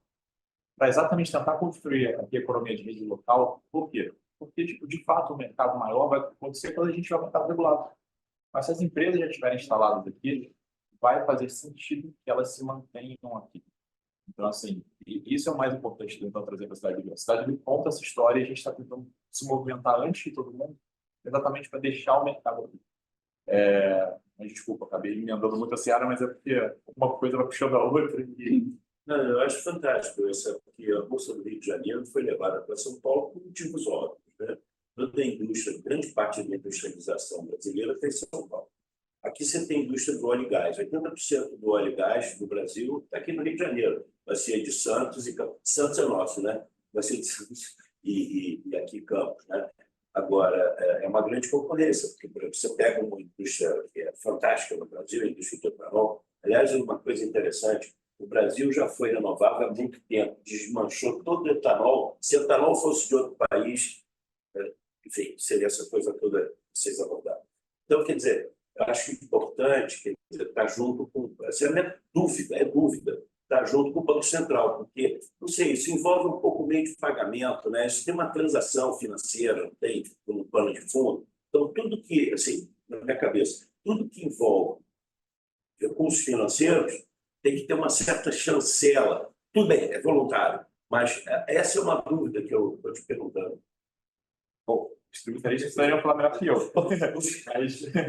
para exatamente tentar construir aqui a economia de rede local. Por quê? Porque, de fato, o mercado maior vai acontecer quando a gente tiver um mercado regulado. Mas se as empresas já estiverem instaladas aqui, vai fazer sentido que elas se mantenham aqui. Então, assim, isso é o mais importante tentando trazer para a Cidade do Rio. A Cidade do Rio conta essa história e a gente está tentando se movimentar antes de todo mundo, exatamente para deixar o mercado aqui. Mas, desculpa, acabei me andando muito a seara, mas é porque uma coisa vai puxando a outra. Não, eu acho fantástico essa, porque a Bolsa do Rio de Janeiro foi levada para São Paulo por motivos óbvios, né? Toda a indústria, grande parte da industrialização brasileira está em São Paulo. Aqui você tem indústria do óleo e gás. 80% do óleo e gás do Brasil está aqui no Rio de Janeiro. Vai ser de Santos e Campos. Santos é nosso, né? Vai ser de Santos e aqui Campos, né? Agora, é uma grande concorrência, porque, por exemplo, você pega uma indústria que é fantástica no Brasil, a indústria do etanol. Aliás, uma coisa interessante, o Brasil já foi renovável há muito tempo, desmanchou todo o etanol. Se o etanol fosse de outro país, enfim, seria essa coisa toda que vocês abordaram. Então, quer dizer, eu acho importante estar junto com... Essa não é dúvida, estar junto com o Banco Central, porque, não sei, isso envolve um pouco meio de pagamento, né? Isso tem uma transação financeira, não tem um plano de fundo. Então, tudo que, assim, na minha cabeça, tudo que envolve recursos financeiros tem que ter uma certa chancela. Tudo bem, é voluntário, mas essa é uma dúvida que eu estou te perguntando. Bom, os tributaristas precisariam falar melhor que eu.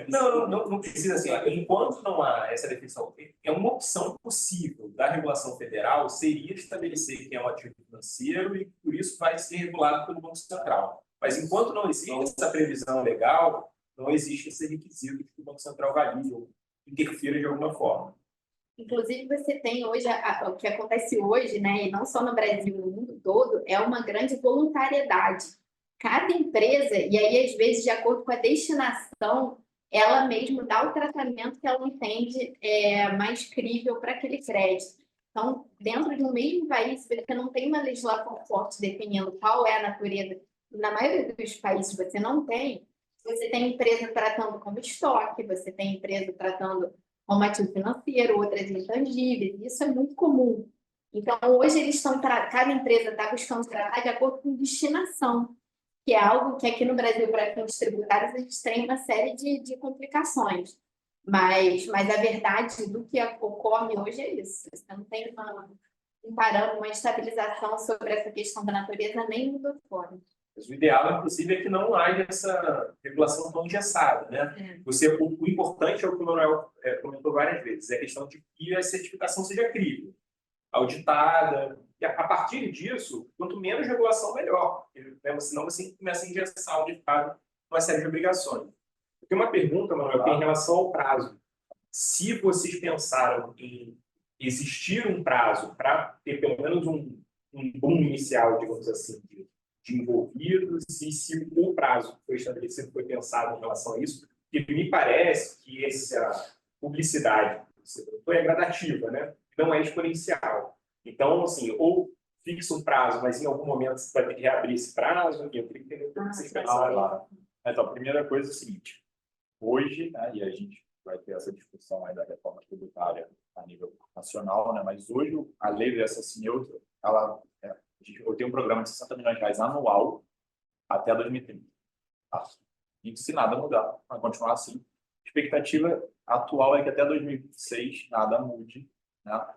Não precisa assim. Enquanto não há essa definição, é uma opção possível da regulação federal seria estabelecer que é um ativo financeiro e por isso vai ser regulado pelo Banco Central. Mas enquanto não existe essa previsão legal, não existe esse requisito de que o Banco Central valide ou interfira de alguma forma. Inclusive, você tem hoje, o que acontece hoje, né, e não só no Brasil, no mundo todo, é uma grande voluntariedade. Cada empresa, e aí às vezes de acordo com a destinação, ela mesma dá o tratamento que ela entende mais crível para aquele crédito. Então, dentro de um mesmo país, você não tem uma legislação forte definindo qual é a natureza. Na maioria dos países você não tem. Você tem empresa tratando como estoque, você tem empresa tratando como ativo financeiro, outras intangíveis. Isso é muito comum. Então, hoje eles cada empresa está buscando tratar de acordo com destinação, que é algo que aqui no Brasil, para fins tributários, a gente tem uma série de complicações. Mas a verdade do que ocorre hoje é isso. Você não tem uma estabilização sobre essa questão da natureza nem mundo fora. O ideal, inclusive, é que não haja essa regulação tão engessada, né? O importante é o que o Manuel comentou várias vezes, é a questão de que a certificação seja crível, auditada, e a partir disso, quanto menos regulação, melhor, porque, senão você começa a engessar o mercado uma série de obrigações. Tem uma pergunta, Manuel, que é em relação ao prazo. Se vocês pensaram em existir um prazo para ter pelo menos um boom inicial, digamos assim, de envolvidos, e se o prazo que foi estabelecido foi pensado em relação a isso, porque me parece que essa publicidade é gradativa, né? Não é exponencial. Então, assim, ou fixa um prazo, mas em algum momento você vai ter que reabrir esse prazo, eu queria entender o que vocês pensaram lá. Então, a primeira coisa é o seguinte, hoje, né, e a gente vai ter essa discussão aí da reforma tributária a nível nacional, né, mas hoje a lei do ISS neutro, eu tenho um programa de R$60 milhões anual até 2030. Tá? E se nada mudar, vai continuar assim. A expectativa atual é que até 2026 nada mude, né?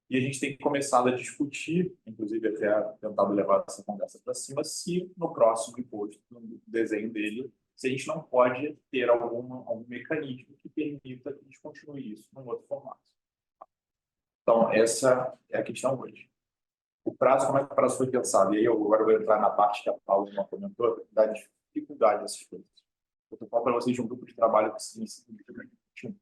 E a gente tem começado a discutir, inclusive até tentado levar essa conversa para cima, se no próximo imposto, no desenho dele, se a gente não pode ter algum mecanismo que permita que a gente continue isso num outro formato. Então, essa é a questão hoje. O prazo, como é que o prazo foi pensado? E aí eu agora vou entrar na parte que a Paula não comentou, da dificuldade dessas coisas. Eu estou falando para vocês de um grupo de trabalho que se inicia em 2021.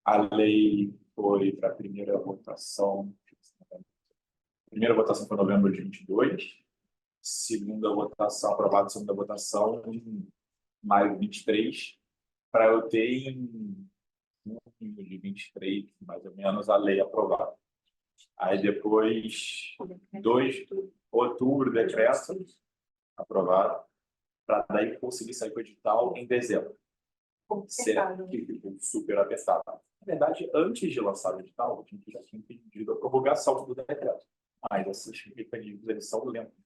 A lei foi para a primeira votação. A primeira votação foi em novembro de 22. Segunda votação, aprovada a segunda votação em maio de 23. Para eu ter em junho de 23, mais ou menos, a lei aprovada. Aí depois, 2 de outubro, decreto aprovado, para daí conseguir sair com o edital em dezembro. Certo, que ficou super apertado. Na verdade, antes de lançar o edital, a gente já tinha pedido a prorrogação do decreto. Mas esses mecanismos, eles são lentos.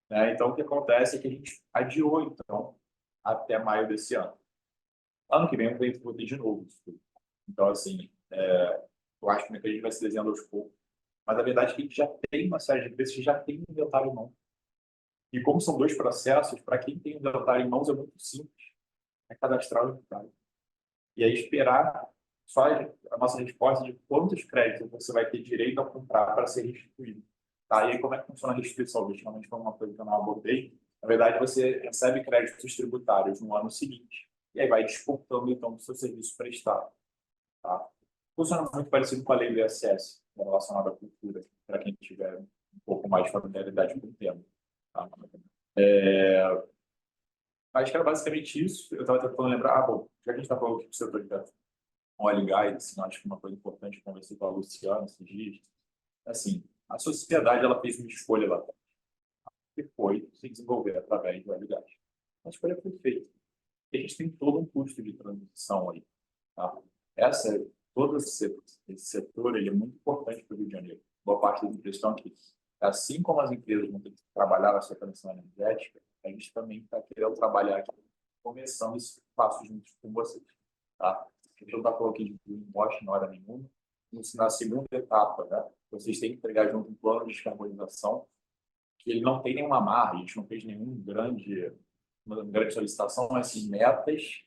Né? Então, o que acontece é que a gente adiou, então, até maio desse ano. Ano que vem, eu vou ter de novo isso tudo. Então, assim, eu acho que o mecanismo vai se desenhando aos poucos. Mas a verdade é que a gente já tem uma série de empresas que já tem um inventário em mão. E como são 2 processos, para quem tem um inventário em mãos é muito simples. É cadastrar o inventário. E aí esperar só a nossa resposta de quantos créditos você vai ter direito a comprar para ser restituído. Tá? E aí como é que funciona a restituição? Geralmente foi uma coisa que eu não abordei. Na verdade, você recebe créditos tributários no ano seguinte. E aí vai descontando, então, do seu serviço prestado. Tá? Funciona muito parecido com a lei do ISS, relacionada à cultura, para quem tiver um pouco mais de familiaridade com o tema. Tá? Acho que era basicamente isso. Eu estava tentando lembrar, bom, já que a gente está falando aqui do setor de óleo e gás, assim, acho que uma coisa importante, conversei com a Luciana esses dias, assim, a sociedade ela fez uma escolha lá atrás, que foi se desenvolver através do óleo e gás. A escolha foi feita. E a gente tem todo um custo de transição aí. Tá? Todo esse setor ele é muito importante para o Rio de Janeiro. Boa parte das empresas estão aqui. Assim como as empresas vão ter que trabalhar nessa transição energética, a gente também está querendo trabalhar aqui, começando esse passo juntos com vocês. Tá? A gente não está falando aqui de greenwash na hora nenhuma. Na segunda etapa, né, vocês têm que entregar junto um plano de descarbonização que ele não tem nenhuma amarra, a gente não fez uma grande solicitação, mas sim metas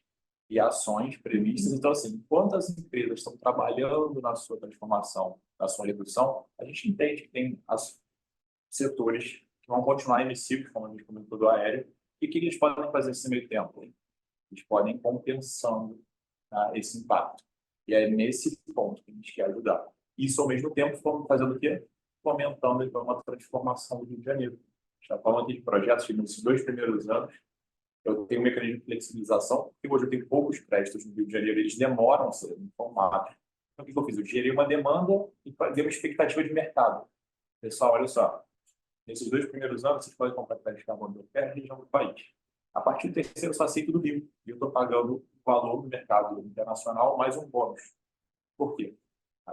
e ações previstas. Então, assim, enquanto as empresas estão trabalhando na sua transformação, na sua redução, a gente entende que tem setores que vão continuar emissivos, como a gente comentou do aéreo, e o que eles podem fazer nesse meio tempo? Eles podem ir compensando esse impacto. E é nesse ponto que a gente quer ajudar. Isso, ao mesmo tempo, vamos fazendo o quê? Fomentando, então, uma transformação do Rio de Janeiro. A gente está falando aqui de projetos que, nesses 2 primeiros anos, eu tenho um mecanismo de flexibilização, porque hoje eu tenho poucos créditos no Rio de Janeiro, eles demoram a ser informados. Então, o que eu fiz? Eu gerei uma demanda e dei uma expectativa de mercado. Pessoal, olha só, nesses 2 primeiros anos, vocês podem comprar crédito de carbono em qualquer região do país. A partir do terceiro, eu só aceito do Rio. E eu estou pagando o valor do mercado internacional mais um bônus. Por quê?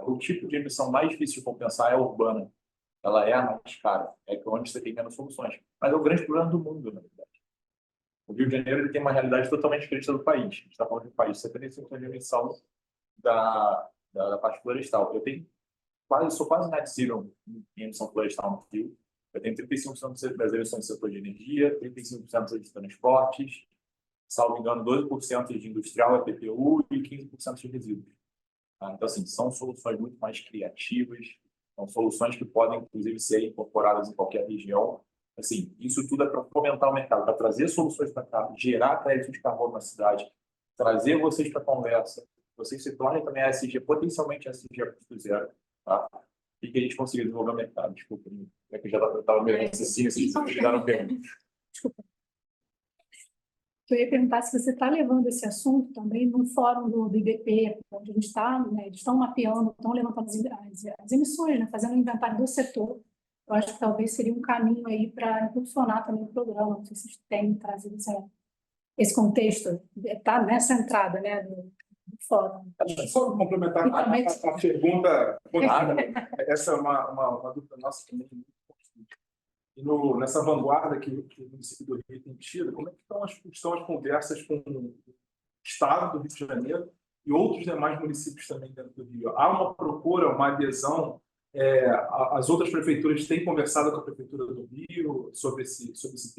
O tipo de emissão mais difícil de compensar é a urbana. Ela é a mais cara. É onde você tem menos soluções. Mas é o grande problema do mundo, na verdade. O Rio de Janeiro ele tem uma realidade totalmente diferente do país. A gente está falando de um país de 75% de emissão da parte florestal. Sou quase net zero em emissão florestal no Rio. Eu tenho 35% das emissões do setor de energia, 35% de transportes, salvo engano, 12% de industrial é PPU e 15% de resíduos. Então, assim, são soluções muito mais criativas, são soluções que podem, inclusive, ser incorporadas em qualquer região. Assim, isso tudo é para fomentar o mercado, para trazer soluções para cá, gerar crédito de carbono na cidade, trazer vocês para a conversa, vocês se tornem também ASG, potencialmente ASG a custo zero, tá? E que a gente consiga desenvolver o mercado. Desculpa, é que eu já estava meio assim, vocês chegaram bem. Desculpa. Eu ia perguntar se você está levando esse assunto também no fórum do IBP, onde a gente está, né, eles estão mapeando, estão levantando as emissões, né, fazendo um inventário do setor. Eu acho que talvez seria um caminho aí para impulsionar também o programa. Não sei se vocês têm trazido esse contexto, está nessa entrada, né, do fórum. Só complementar a pergunta, essa é uma dúvida nossa também. E nessa vanguarda que o município do Rio tem tido, como é que estão as conversas com o Estado do Rio de Janeiro e outros demais municípios também dentro do Rio? Há uma procura, uma adesão? As outras prefeituras têm conversado com a Prefeitura do Rio sobre esse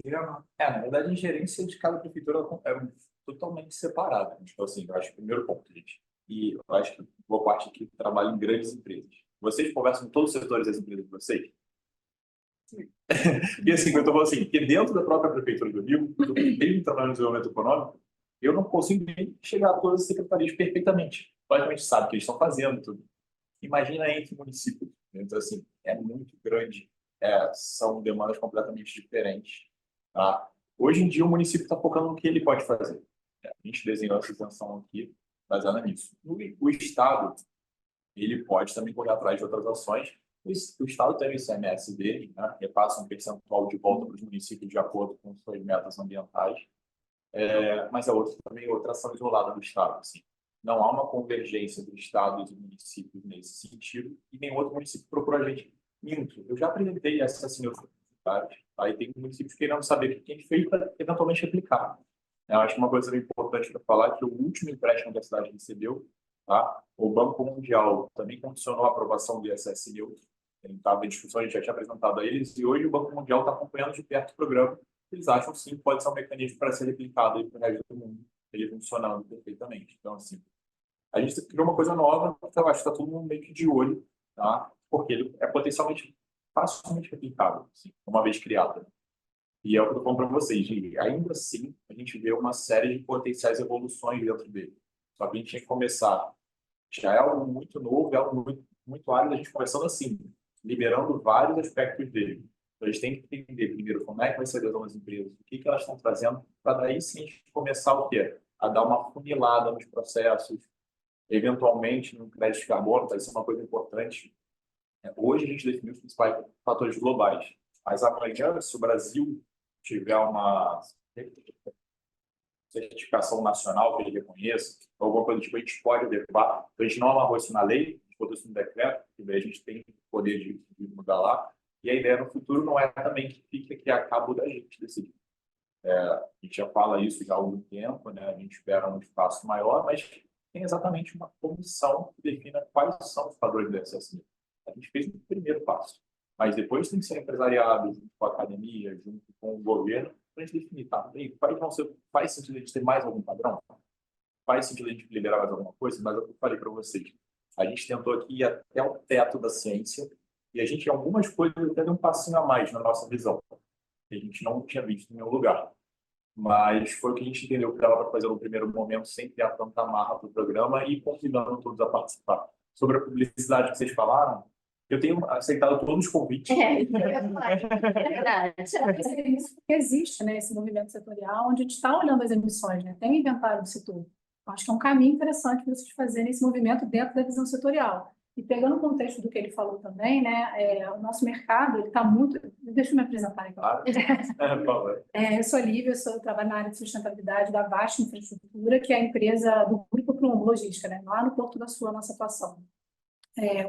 tema? Na verdade, a ingerência de cada prefeitura é totalmente separada. Então, assim, eu acho que o primeiro ponto, gente, e eu acho que boa parte aqui trabalha em grandes empresas. Vocês conversam com todos os setores das empresas de vocês? E assim, eu estou falando assim, que dentro da própria Prefeitura do Rio, mesmo trabalhando no desenvolvimento econômico, eu não consigo nem chegar a todas as secretarias perfeitamente. Logicamente sabe o que eles estão fazendo, tudo. Imagina entre municípios. Então, assim, é muito grande. São demandas completamente diferentes. Tá? Hoje em dia, o município está focando no que ele pode fazer. A gente desenhou essa isenção aqui, baseada nisso. O Estado, ele pode também correr atrás de outras ações. O Estado tem o ICMS dele, né? Repassa um percentual de volta para os municípios de acordo com suas metas ambientais. Mas é outra ação isolada do Estado. Assim. Não há uma convergência dos estados e municípios nesse sentido, e nenhum outro município procura a gente. Minto, eu já apresentei essa assinatura. Aí tem municípios querendo saber o que a gente fez para eventualmente aplicar. Eu acho que uma coisa importante para falar é que o último empréstimo que a cidade recebeu, tá? O Banco Mundial também condicionou a aprovação do ISS neutro. Ele estava em discussão, a gente já tinha apresentado a eles, e hoje o Banco Mundial está acompanhando de perto o programa. Eles acham sim que pode ser um mecanismo para ser replicado para o resto do mundo, ele funcionando perfeitamente. Então, assim, a gente criou uma coisa nova, que eu acho que está todo mundo meio que de olho, tá? Porque ele é potencialmente facilmente replicável, assim, uma vez criado. E é o que eu estou falando para vocês, e ainda assim a gente vê uma série de potenciais evoluções dentro dele. Só que a gente tinha que começar. Já é algo muito novo, é algo muito, muito árido, a gente começando assim, liberando vários aspectos dele. Então, a gente tem que entender primeiro como é que vai ser a adesão das empresas, o que elas estão trazendo, para daí sim a gente começar o quê? A dar uma funilada nos processos, eventualmente no crédito de carbono, vai ser uma coisa importante. Hoje a gente definiu os principais fatores globais, mas amanhã, se o Brasil tiver uma certificação nacional que ele reconheça, ou alguma coisa do tipo, a gente pode adequar. Então, a gente não amarrou isso na lei, a gente botou isso no decreto, que daí a gente tem poder de mudar lá. E a ideia no futuro não é também que fique aqui a cabo da gente decidir. A gente já fala isso já há algum tempo, né? A gente espera um espaço maior, mas tem exatamente uma comissão que defina quais são os padrões do ISS. A gente fez o primeiro passo, mas depois tem que ser empresariado junto com a academia, junto com o governo, para a gente definir, tá? E faz sentido a gente ter mais algum padrão? Faz sentido a gente liberar mais alguma coisa? Mas eu falei para vocês, a gente tentou aqui ir até o teto da ciência e a gente, em algumas coisas, até deu um passinho a mais na nossa visão, que a gente não tinha visto em nenhum lugar. Mas foi o que a gente entendeu que dava para fazer no primeiro momento, sem criar tanta amarra para o programa e convidando todos a participar. Sobre a publicidade que vocês falaram, eu tenho aceitado todos os convites. É verdade. Porque existe, né, esse movimento setorial onde a gente está olhando as emissões, né? Tem um inventário do setor. Acho que é um caminho interessante para vocês fazerem esse movimento dentro da visão setorial. E pegando o contexto do que ele falou também, né, o nosso mercado está muito... Deixa eu me apresentar aqui. Claro. Eu sou a Lívia, eu trabalho na área de sustentabilidade da Vasta Infraestrutura, que é a empresa do Grupo Plumbo Logística, né, lá no Porto da Sul, a nossa atuação.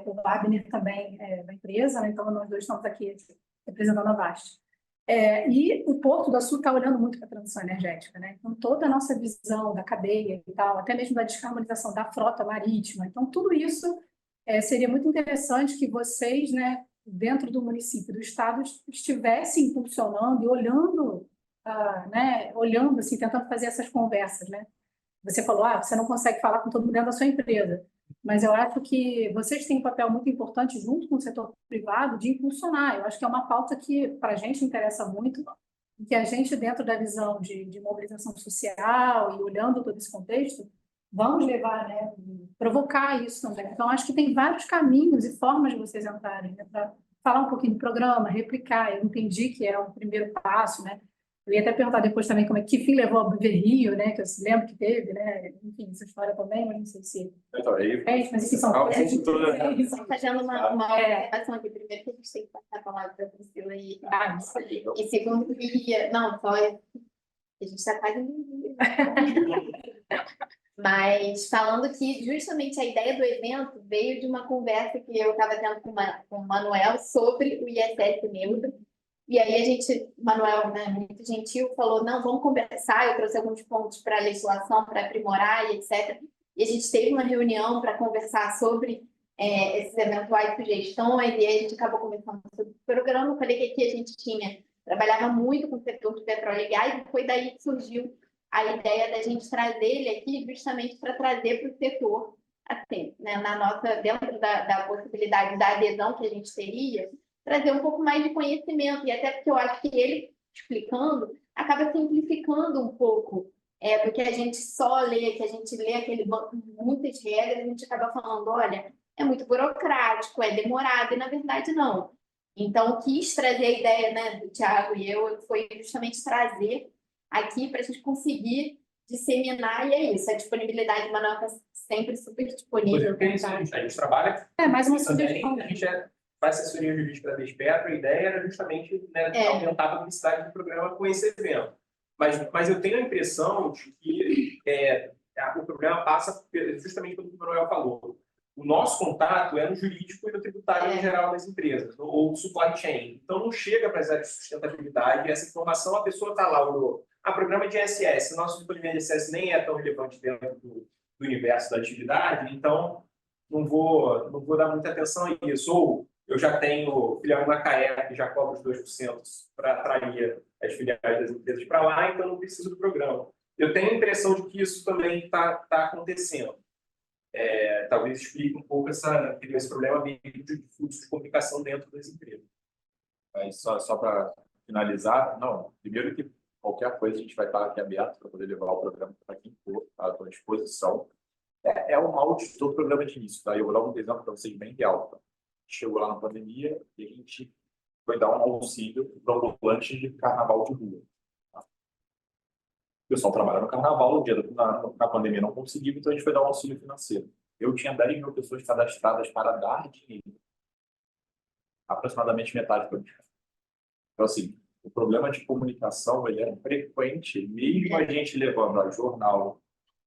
O Wagner também é da empresa, né, então nós dois estamos aqui representando a Vasta. E o Porto da Sul está olhando muito para a transição energética, né? Então, toda a nossa visão da cadeia e tal, até mesmo da descarbonização da frota marítima, então, tudo isso seria muito interessante que vocês, né, dentro do município, do estado, estivessem impulsionando e olhando, olhando assim, tentando fazer essas conversas, né? Você falou, você não consegue falar com todo mundo dentro da sua empresa, mas eu acho que vocês têm um papel muito importante junto com o setor privado de impulsionar. Eu acho que é uma pauta que para a gente interessa muito e que a gente, dentro da visão de mobilização social e olhando todo esse contexto, vamos levar, né, provocar isso também. Então, acho que tem vários caminhos e formas de vocês entrarem, né, para falar um pouquinho do programa, replicar. Eu entendi que é um primeiro passo, né? Eu ia até perguntar depois também que fim levou ao Viver Rio, né? Que eu lembro que teve, né? Enfim, essa história também, mas não sei se... Então, aí... mas enfim, são coisas... Só fazendo uma observação aqui. Primeiro que a gente tem que passar a palavra para a Priscila e segundo que... Não, só... A gente está quase... Mas falando que justamente a ideia do evento veio de uma conversa que eu estava tendo com o Manuel sobre o ISS neutro. E aí a gente, Manuel, né, muito gentil, falou, não, vamos conversar, eu trouxe alguns pontos para a legislação, para aprimorar e etc. E a gente teve uma reunião para conversar sobre esses eventuais sugestões, e aí a gente acabou conversando sobre o programa. Eu falei que aqui a gente trabalhava muito com o setor de petróleo e gás, e foi daí que surgiu a ideia da gente trazer ele aqui justamente para trazer para o setor, assim, né, dentro da possibilidade da adesão que a gente teria, trazer um pouco mais de conhecimento, e até porque eu acho que ele, explicando, acaba simplificando um pouco, porque a gente só lê, que a gente lê aquele banco com muitas regras, a gente acaba falando, olha, é muito burocrático, é demorado, e na verdade não. Então, quis trazer a ideia, né, do Thiago e eu, foi justamente trazer aqui para a gente conseguir disseminar, e é isso, a disponibilidade, o Manuel está sempre super disponível. A gente trabalha mais uma também, sugestão. a gente faz assessoria jurídica para a Despetro, a ideia era justamente, né, aumentar a publicidade do programa com esse evento. Mas eu tenho a impressão de que o programa passa justamente pelo que o Manuel falou. O nosso contato é no jurídico e no tributário em geral das empresas, ou supply chain. Então, não chega para as áreas de sustentabilidade, essa informação, a pessoa está lá, olhou, programa de ISS, nosso recolhimento de ISS nem é tão relevante dentro do universo da atividade, então não vou dar muita atenção a isso. Ou eu já tenho filial na CAE, que já cobra os 2% para atrair as filiais das empresas para lá, então não preciso do programa. Eu tenho a impressão de que isso também está acontecendo. Talvez explique um pouco esse problema de fluxo de comunicação dentro das empresas. Mas só para finalizar, não, primeiro que qualquer coisa a gente vai estar aqui aberto para poder levar o programa para quem for, à sua disposição. É o mal de todo programa de início, tá? Eu vou dar um exemplo para vocês bem real. Tá? Chegou lá na pandemia e a gente foi dar um auxílio para o ambulante de carnaval de rua. Tá? O pessoal trabalha no carnaval, na pandemia não conseguiu, então a gente foi dar um auxílio financeiro. Eu tinha 10 mil pessoas cadastradas para dar dinheiro. Aproximadamente metade foi. Então, assim, o problema de comunicação ele é frequente, mesmo a gente levando a jornal,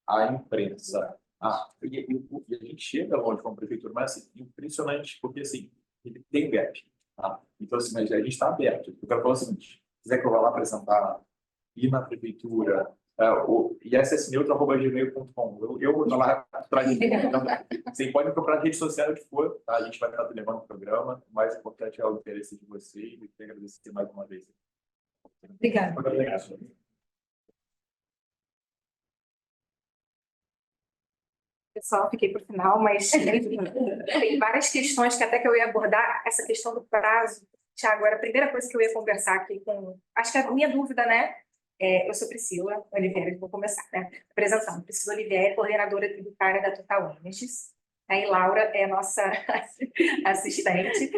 a imprensa, e a gente chega longe como prefeitura, mas assim, impressionante, porque assim, ele tem gap. Tá? Então, assim, mas a gente está aberto. Eu quero falar o seguinte: se quiser que eu vá lá apresentar, ir na prefeitura, o issneutro@gmail.com. Eu vou estar lá atrás de mim. Então, você pode me procurar na rede social o que for, tá? A gente vai estar levando o programa. O mais importante é o interesse de vocês. E quero agradecer mais uma vez. Obrigada. Obrigado. Pessoal, fiquei para o final, mas tem várias questões que até que eu ia abordar. Essa questão do prazo, Thiago, era a primeira coisa que eu ia conversar aqui com... Acho que a minha dúvida, né? Eu sou Priscila Oliveira, vou começar, né? Apresentando. Priscila Oliveira, coordenadora tributária da Total Energies. E Laura é a nossa assistente.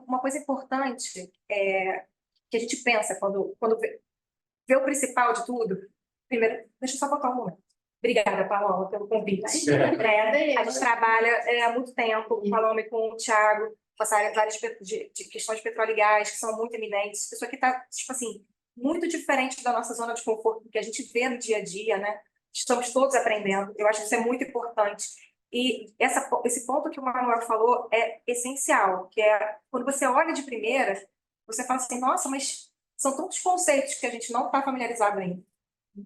Uma coisa importante que a gente pensa quando vê o principal de tudo. Primeiro, deixa eu só botar um momento. Obrigada, Paloma, pelo convite. A gente trabalha há muito tempo, com Paloma e com o Thiago, passaram várias de questões de petróleo e gás, que são muito eminentes. Pessoa que está, tipo assim, muito diferente da nossa zona de conforto, que a gente vê no dia a dia, né? Estamos todos aprendendo. Eu acho que isso é muito importante. E esse ponto que o Manuel falou é essencial, que é quando você olha de primeira, você fala assim, nossa, mas são tantos conceitos que a gente não está familiarizado ainda.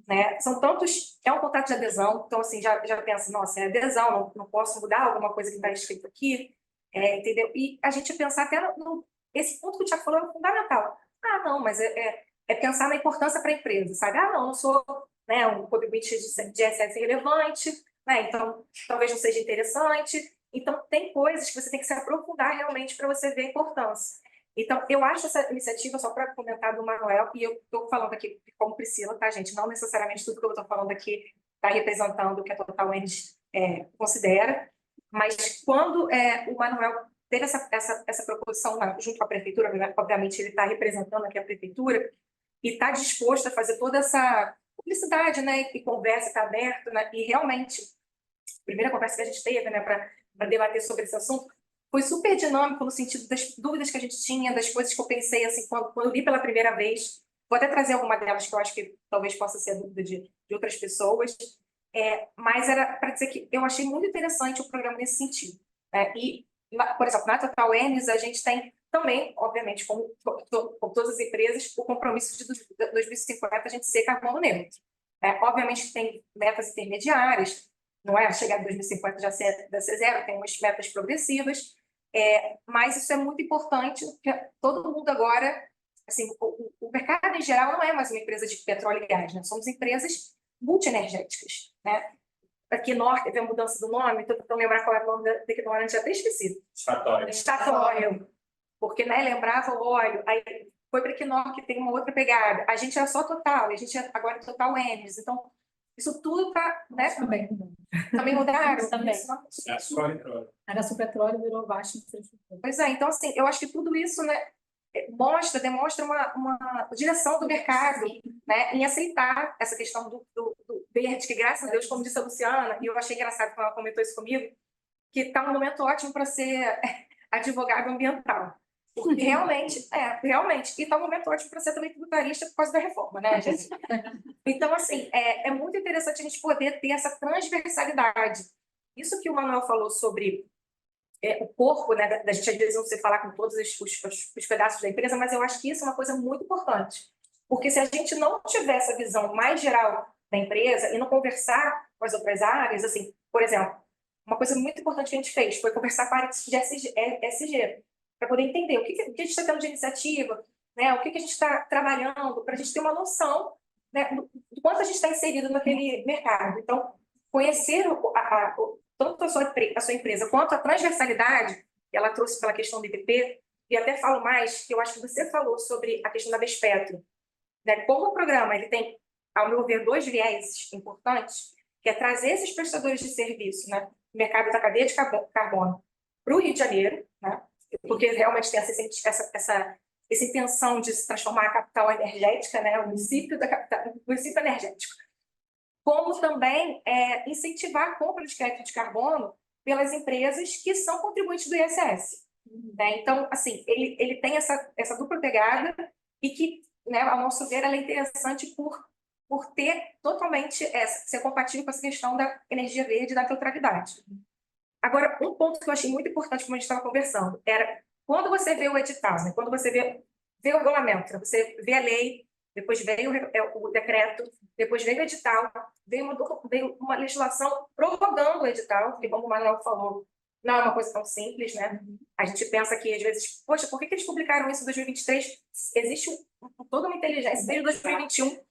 Né? São tantos, é um contrato de adesão, então assim, já pensa, nossa, é adesão, não posso mudar alguma coisa que está escrito aqui, entendeu? E a gente pensar até esse ponto que o Thiago falou é fundamental. Não, mas é pensar na importância para a empresa, sabe? Não sou, né, um contribuinte de ISS relevante, né? Então talvez não seja interessante. Então tem coisas que você tem que se aprofundar realmente para você ver a importância. Então, eu acho essa iniciativa, só para comentar do Manuel, e eu estou falando aqui como Priscila, tá, gente? Não necessariamente tudo que eu estou falando aqui está representando o que a Total Energies considera, mas quando o Manuel teve essa proposição junto com a prefeitura, obviamente ele está representando aqui a prefeitura, e está disposto a fazer toda essa publicidade, né, e conversa, está aberto, né, e realmente, a primeira conversa que a gente teve, né, para debater sobre esse assunto, foi super dinâmico no sentido das dúvidas que a gente tinha, das coisas que eu pensei, assim, quando eu li pela primeira vez. Vou até trazer alguma delas que eu acho que talvez possa ser a dúvida de outras pessoas. Mas era para dizer que eu achei muito interessante o programa nesse sentido. E, por exemplo, na Total Energies, a gente tem também, obviamente, como todas as empresas, o compromisso de 2050 a gente ser carbono neutro. Obviamente tem metas intermediárias, não é chegar em 2050 já ser zero, tem umas metas progressivas, mas isso é muito importante, porque todo mundo agora, assim, o mercado em geral não é mais uma empresa de petróleo e gás, né? Somos empresas multienergéticas, né? Aqui Equinor teve a mudança do nome, estou tentando lembrar qual é o nome da Equinor, a gente já até esquecido. Statoil. Porque, né, lembrava o óleo, aí foi para Equinor, que tem uma outra pegada. A gente era só Total, a gente agora é Total Energies. Então, isso tudo está, né? Também mudaram. Também. É A Petróleo virou Vasta Infraestrutura. Pois é, então, assim, eu acho que tudo isso, né, demonstra uma direção do mercado, né, em aceitar essa questão do verde, que graças a Deus, como disse a Luciana, e eu achei engraçado quando ela comentou isso comigo, que está um momento ótimo para ser advogado ambiental. Porque realmente, e está um momento ótimo para ser também tributarista por causa da reforma, né, gente? Então, assim, é muito interessante a gente poder ter essa transversalidade. Isso que o Manuel falou sobre o corpo, né, da gente às vezes não se falar com todos os pedaços da empresa, mas eu acho que isso é uma coisa muito importante. Porque se a gente não tiver essa visão mais geral da empresa e não conversar com as outras áreas, assim, por exemplo, uma coisa muito importante que a gente fez foi conversar com a área de ESG, para poder entender o que a gente está tendo de iniciativa, né, o que a gente está trabalhando, para a gente ter uma noção, né, do quanto a gente está inserido naquele mercado. Então, conhecer tanto a sua empresa quanto a transversalidade que ela trouxe pela questão do IPP, e até falo mais, que eu acho que você falou sobre a questão da Bespetro, né? Como o programa ele tem, ao meu ver, 2 vieses importantes, que é trazer esses prestadores de serviço, né, no mercado da cadeia de carbono para o Rio de Janeiro, né, porque realmente tem essa intenção de se transformar a capital energética, né, o município energético, como também incentivar a compra de crédito de carbono pelas empresas que são contribuintes do ISS. Né? Então, assim, ele tem essa dupla pegada e que, né, ao nosso ver, ela é interessante por ter totalmente ser compatível com essa questão da energia verde e da neutralidade. Agora, um ponto que eu achei muito importante, como a gente estava conversando, era quando você vê o edital, né, quando você vê o regulamento, né, você vê a lei, depois veio o decreto, depois veio o edital, veio uma legislação prorrogando o edital, que, como o Manuel falou, não é uma coisa tão simples, né? A gente pensa que, às vezes, poxa, por que eles publicaram isso em 2023? Existe toda uma inteligência desde 2021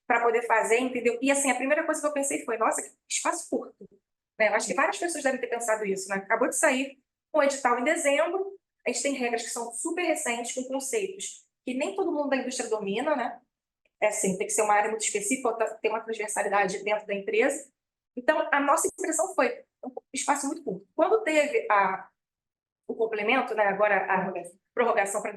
para poder fazer, entendeu? E, assim, a primeira coisa que eu pensei foi, nossa, que espaço curto. Né? Eu acho que várias pessoas devem ter pensado isso, né? Acabou de sair um edital em dezembro, a gente tem regras que são super recentes, com conceitos que nem todo mundo da indústria domina, né? Assim, tem que ser uma área muito específica, ter uma transversalidade dentro da empresa. Então, a nossa impressão foi um espaço muito curto. Quando teve o complemento, né, agora a prorrogação para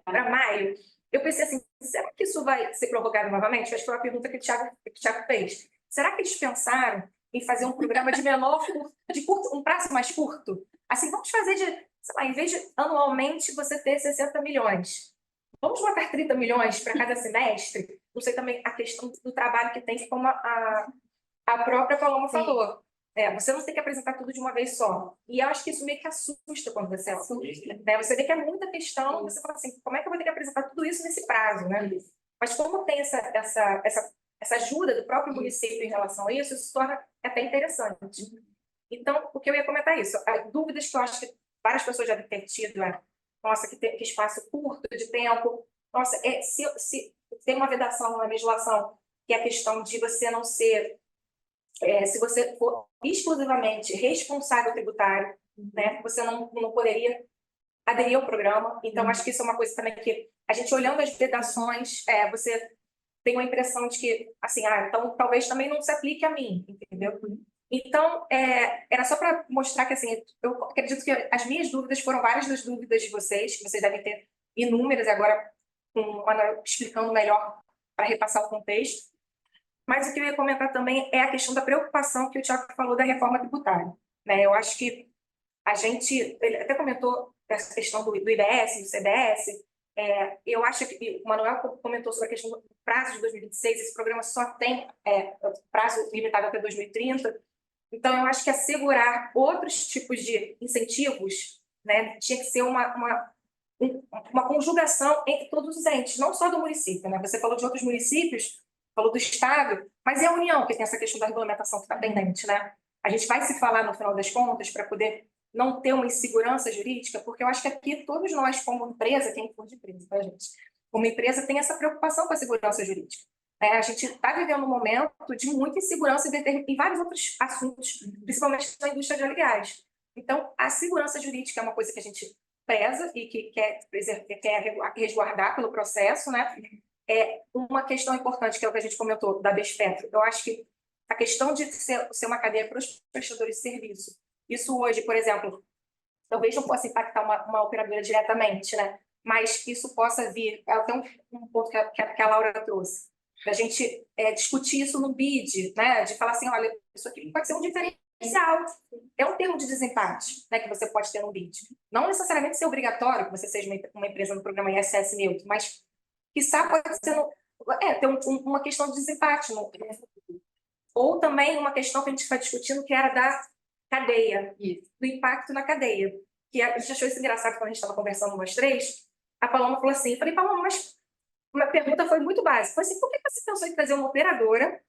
para maio, eu pensei assim, será que isso vai ser prorrogado novamente? Acho que foi uma pergunta que o Thiago fez. Será que eles pensaram em fazer um programa de um prazo mais curto? Assim, vamos fazer sei lá, em vez de anualmente você ter 60 milhões, vamos botar 30 milhões para cada semestre? Não sei também a questão do trabalho que tem, como a própria Paloma falou. Você não tem que apresentar tudo de uma vez só. E eu acho que isso meio que assusta quando você assusta. Né? Você vê que é muita questão, você fala assim, como é que eu vou ter que apresentar tudo isso nesse prazo? Né? Mas como tem essa ajuda do próprio município em relação a isso, isso se torna até interessante. Então, o que eu ia comentar é isso. As dúvidas que eu acho que várias pessoas já devem ter tido nossa, que espaço curto de tempo. Nossa, se tem uma vedação na legislação, que é a questão de você não ser, se você for exclusivamente responsável tributário, né, você não poderia aderir ao programa. Então, acho que isso é uma coisa também que a gente olhando as vedações, você tem uma impressão de que, assim, então talvez também não se aplique a mim, entendeu? Então, era só para mostrar que, assim, eu acredito que as minhas dúvidas foram várias das dúvidas de vocês, que vocês devem ter inúmeras, agora com o Manuel explicando melhor para repassar o contexto. Mas o que eu ia comentar também é a questão da preocupação que o Thiago falou da reforma tributária. Né? Eu acho que ele até comentou essa questão do IBS, do CBS, eu acho que o Manuel comentou sobre a questão do prazo de 2026, esse programa só tem prazo limitado até 2030, então eu acho que assegurar outros tipos de incentivos, né? Tinha que ser uma conjugação entre todos os entes, não só do município, né? Você falou de outros municípios, falou do estado, mas é a União que tem essa questão da regulamentação que está pendente, né? A gente vai se falar no final das contas para poder não ter uma insegurança jurídica, porque eu acho que aqui todos nós, como empresa, quem for de empresa, tá, gente? Como empresa, tem essa preocupação com a segurança jurídica. A gente está vivendo um momento de muita insegurança em vários outros assuntos, principalmente na indústria de óleo e gás. Então, a segurança jurídica é uma coisa que a gente preza e que quer resguardar pelo processo, né? É uma questão importante, que é o que a gente comentou, da Bespetro. Eu acho que a questão de ser uma cadeia para os prestadores de serviço, isso hoje, por exemplo, talvez não possa impactar uma operadora diretamente, né? Mas isso possa vir, até um ponto que a Laura trouxe, da gente discutir isso no BID, né? De falar assim, olha, isso aqui pode ser um diferencial. É um termo de desempate, né, que você pode ter no BID. Não necessariamente ser obrigatório que você seja uma empresa no programa ISS Neutro, mas, quiçá, pode ser ter uma questão de desempate. Ou também uma questão que a gente está discutindo, que era da cadeia, do impacto na cadeia. Que a gente achou isso engraçado quando a gente estava conversando nós três. A Paloma falou assim, eu falei, Paloma, mas uma pergunta foi muito básica. Foi assim, por que você pensou em trazer uma operadora,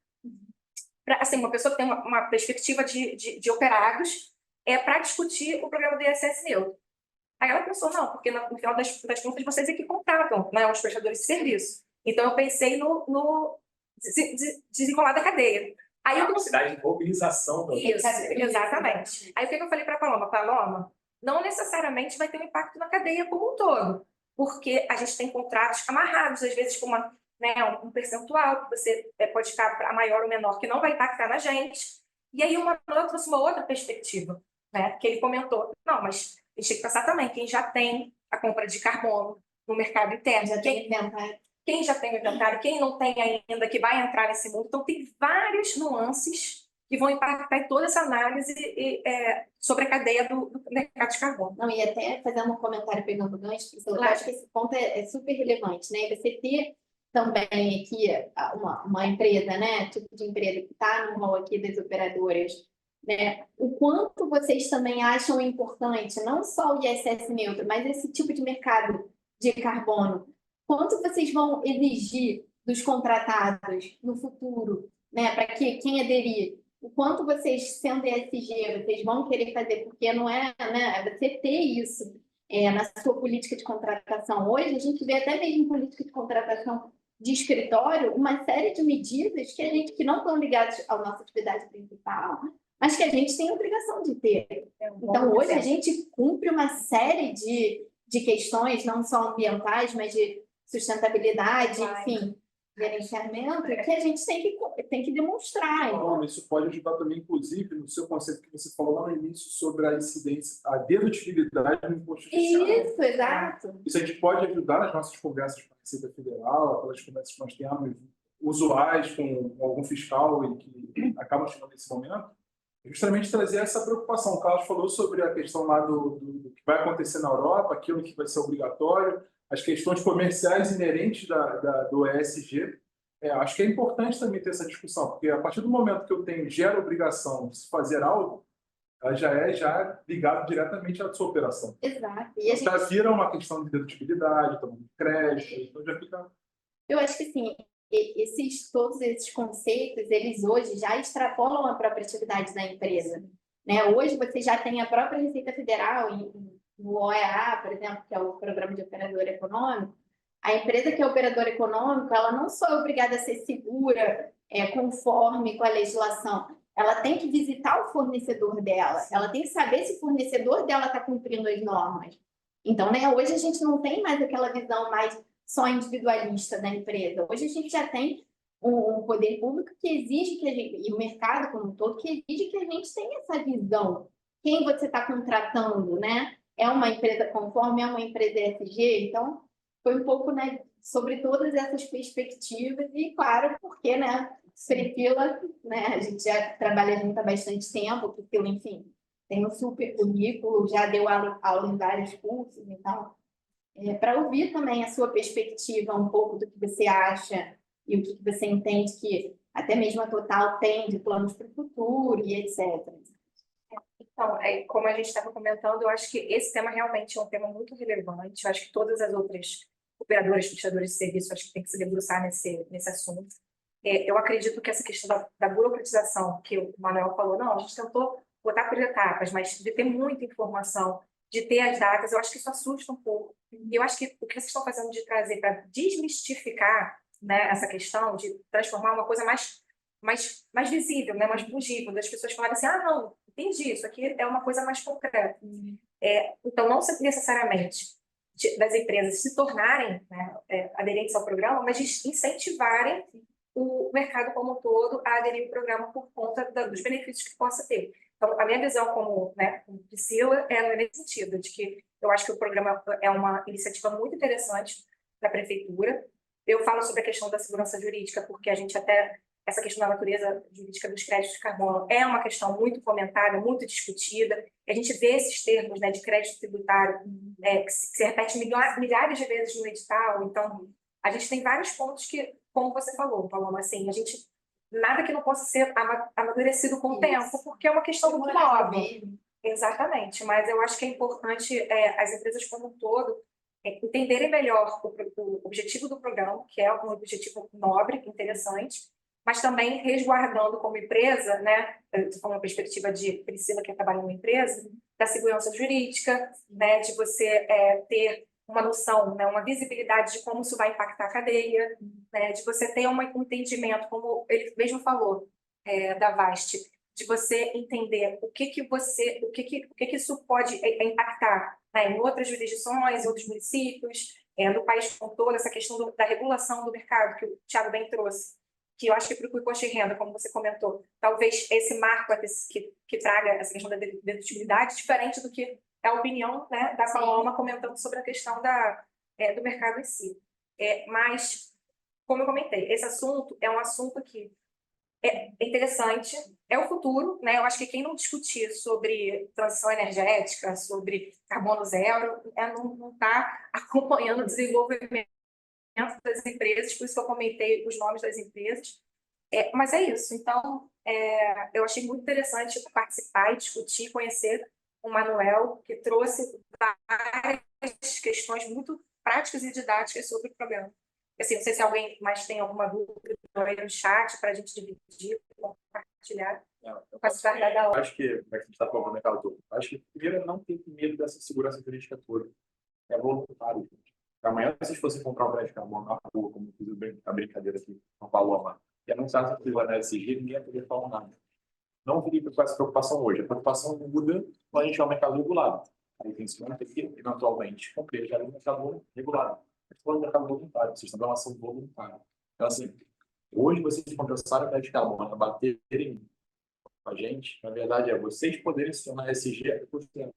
assim, uma pessoa que tem uma perspectiva de operados, para discutir o programa do ISS Neutro? Aí ela pensou, não, porque no final das contas vocês é que contratam, né, os prestadores de serviço. Então eu pensei no desenrolar da cadeia. Aí a capacidade de mobilização. Isso, exatamente. Aí o que eu falei para a Paloma? Paloma, não necessariamente vai ter um impacto na cadeia como um todo, porque a gente tem contratos amarrados, às vezes com um percentual, que você pode ficar a maior ou menor, que não vai impactar na gente. E aí ela trouxe uma outra perspectiva, né? Que ele comentou, não, mas a gente tem que pensar também, quem já tem a compra de carbono no mercado interno, quem já tem o inventário, quem não tem ainda, que vai entrar nesse mundo. Então, tem várias nuances que vão impactar em toda essa análise sobre a cadeia do mercado de carbono. Não, e até fazendo um comentário pegando gancho, eu acho que esse ponto é super relevante, né? Você ter também aqui uma empresa, né? Tipo de empresa que está no rol aqui das operadoras, né? O quanto vocês também acham importante, não só o ISS neutro, mas esse tipo de mercado de carbono, quanto vocês vão exigir dos contratados no futuro, né? Para que quem aderir, o quanto vocês, sendo ESG, vocês vão querer fazer, porque não é, né? Você ter isso na sua política de contratação. Hoje, a gente vê até mesmo em política de contratação de escritório uma série de medidas que não estão ligadas à nossa atividade principal, mas que a gente tem a obrigação de ter. Então, hoje, a gente cumpre uma série de questões, não só ambientais, mas de sustentabilidade, enfim, gerenciamento, que a gente tem que demonstrar. Então, isso pode ajudar também, inclusive, no seu conceito que você falou lá no início sobre a incidência, a dedutibilidade no imposto social. Isso, exato. Isso a gente pode ajudar nas nossas conversas com a Receita Federal, aquelas conversas que nós temos usuais com algum fiscal e que acabam chegando nesse momento, justamente trazer essa preocupação. O Carlos falou sobre a questão lá do que vai acontecer na Europa, aquilo que vai ser obrigatório, as questões comerciais inerentes do ESG. Acho que é importante também ter essa discussão, porque a partir do momento que eu gero obrigação de fazer algo, ela já é ligado diretamente à sua operação. Exato. E então, já vira uma questão de dedutibilidade, tomando crédito, então já fica... Eu acho que, sim, todos esses conceitos, eles hoje já extrapolam a própria atividade da empresa, né? Hoje você já tem a própria Receita Federal, no OEA, por exemplo, que é o Programa de Operador Econômico. A empresa que é operador econômico, ela não só é obrigada a ser segura, conforme com a legislação, ela tem que visitar o fornecedor dela, ela tem que saber se o fornecedor dela está cumprindo as normas. Então, né, hoje a gente não tem mais aquela visão mais só individualista da empresa. Hoje a gente já tem um poder público que exige que a gente, e o mercado como um todo, que exige que a gente tenha essa visão. Quem você está contratando, né? É uma empresa conforme, é uma empresa ESG? Então, foi um pouco, né, sobre todas essas perspectivas e, claro, porque, né, Priscila, né, a gente já trabalha junto há bastante tempo, Priscila, enfim, tem um super currículo, já deu aula em vários cursos, então, para ouvir também a sua perspectiva, um pouco do que você acha e o que você entende que até mesmo a Total tem de planos para o futuro e etc. Então, Não, como a gente estava comentando, eu acho que esse tema realmente é um tema muito relevante. Eu acho que todas as outras operadoras, prestadores de serviço, acho que tem que se debruçar nesse assunto. Eu acredito que essa questão da burocratização, que o Manuel falou, não, a gente tentou botar por etapas, mas de ter muita informação, de ter as datas, eu acho que isso assusta um pouco. E eu acho que o que vocês estão fazendo de trazer para desmistificar, né, essa questão, de transformar uma coisa mais visível, né, mais fungível, das pessoas falarem assim, ah, não, entendi, isso aqui é uma coisa mais concreta. Então, não necessariamente das empresas se tornarem, né, aderentes ao programa, mas de incentivarem o mercado como um todo a aderir ao programa por conta dos benefícios que possa ter. Então, a minha visão como Priscila é nesse sentido, de que eu acho que o programa é uma iniciativa muito interessante da prefeitura. Eu falo sobre a questão da segurança jurídica, porque a gente até, essa questão da natureza jurídica dos créditos de carbono é uma questão muito comentada, muito discutida. A gente vê esses termos, né, de crédito tributário que se repete milhares de vezes no edital. Então, a gente tem vários pontos que, como você falou, Paloma, assim, a gente nada que não possa ser amadurecido com o tempo, porque é uma questão muito nova. Exatamente, mas eu acho que é importante as empresas como um todo entenderem melhor o objetivo do programa, que é um objetivo nobre, interessante, mas também resguardando como empresa, né, com uma perspectiva de Priscila, que trabalha em uma empresa, da segurança jurídica, né, de você ter uma noção, né, uma visibilidade de como isso vai impactar a cadeia, né, de você ter um entendimento, como ele mesmo falou, da VAST, de você entender o que isso pode impactar, né, em outras jurisdições, em outros municípios, no país como todo, essa questão da regulação do mercado, que o Thiago bem trouxe, que eu acho que para o imposto de renda, como você comentou, talvez esse marco que traga essa questão da dedutibilidade, diferente do que é a opinião, né, da Paloma comentando sobre a questão do mercado em si. Mas, como eu comentei, esse assunto é um assunto que é interessante, é o futuro, né? Eu acho que quem não discutir sobre transição energética, sobre carbono zero, não está acompanhando o desenvolvimento das empresas, por isso que eu comentei os nomes das empresas. Mas é isso. Então, eu achei muito interessante participar e discutir, conhecer o Manuel, que trouxe várias questões muito práticas e didáticas sobre o programa. Assim, não sei se alguém mais tem alguma dúvida aí no chat para a gente dividir, compartilhar. Eu faço parte da aula. Acho que, para a gente está falando do mercado todo, acho que primeiro não tem medo dessa segurança jurídica toda. É voluntário. Amanhã, se fosse comprar um crédito de carbono na rua, como fiz a brincadeira aqui com a Paloma, e anunciar que vai exigir, ninguém ia poder falar nada. Não fique com essa preocupação hoje. A preocupação muda quando a gente é um mercado regulado. Aí tem que, eventualmente, compreender o mercado regulado. Falando do mercado voluntário, vocês estão dando uma ação voluntária. Então, assim, hoje vocês compensaram o crédito de carbono para baterem com a gente, na verdade, vocês poderem se tornar SG por tempo.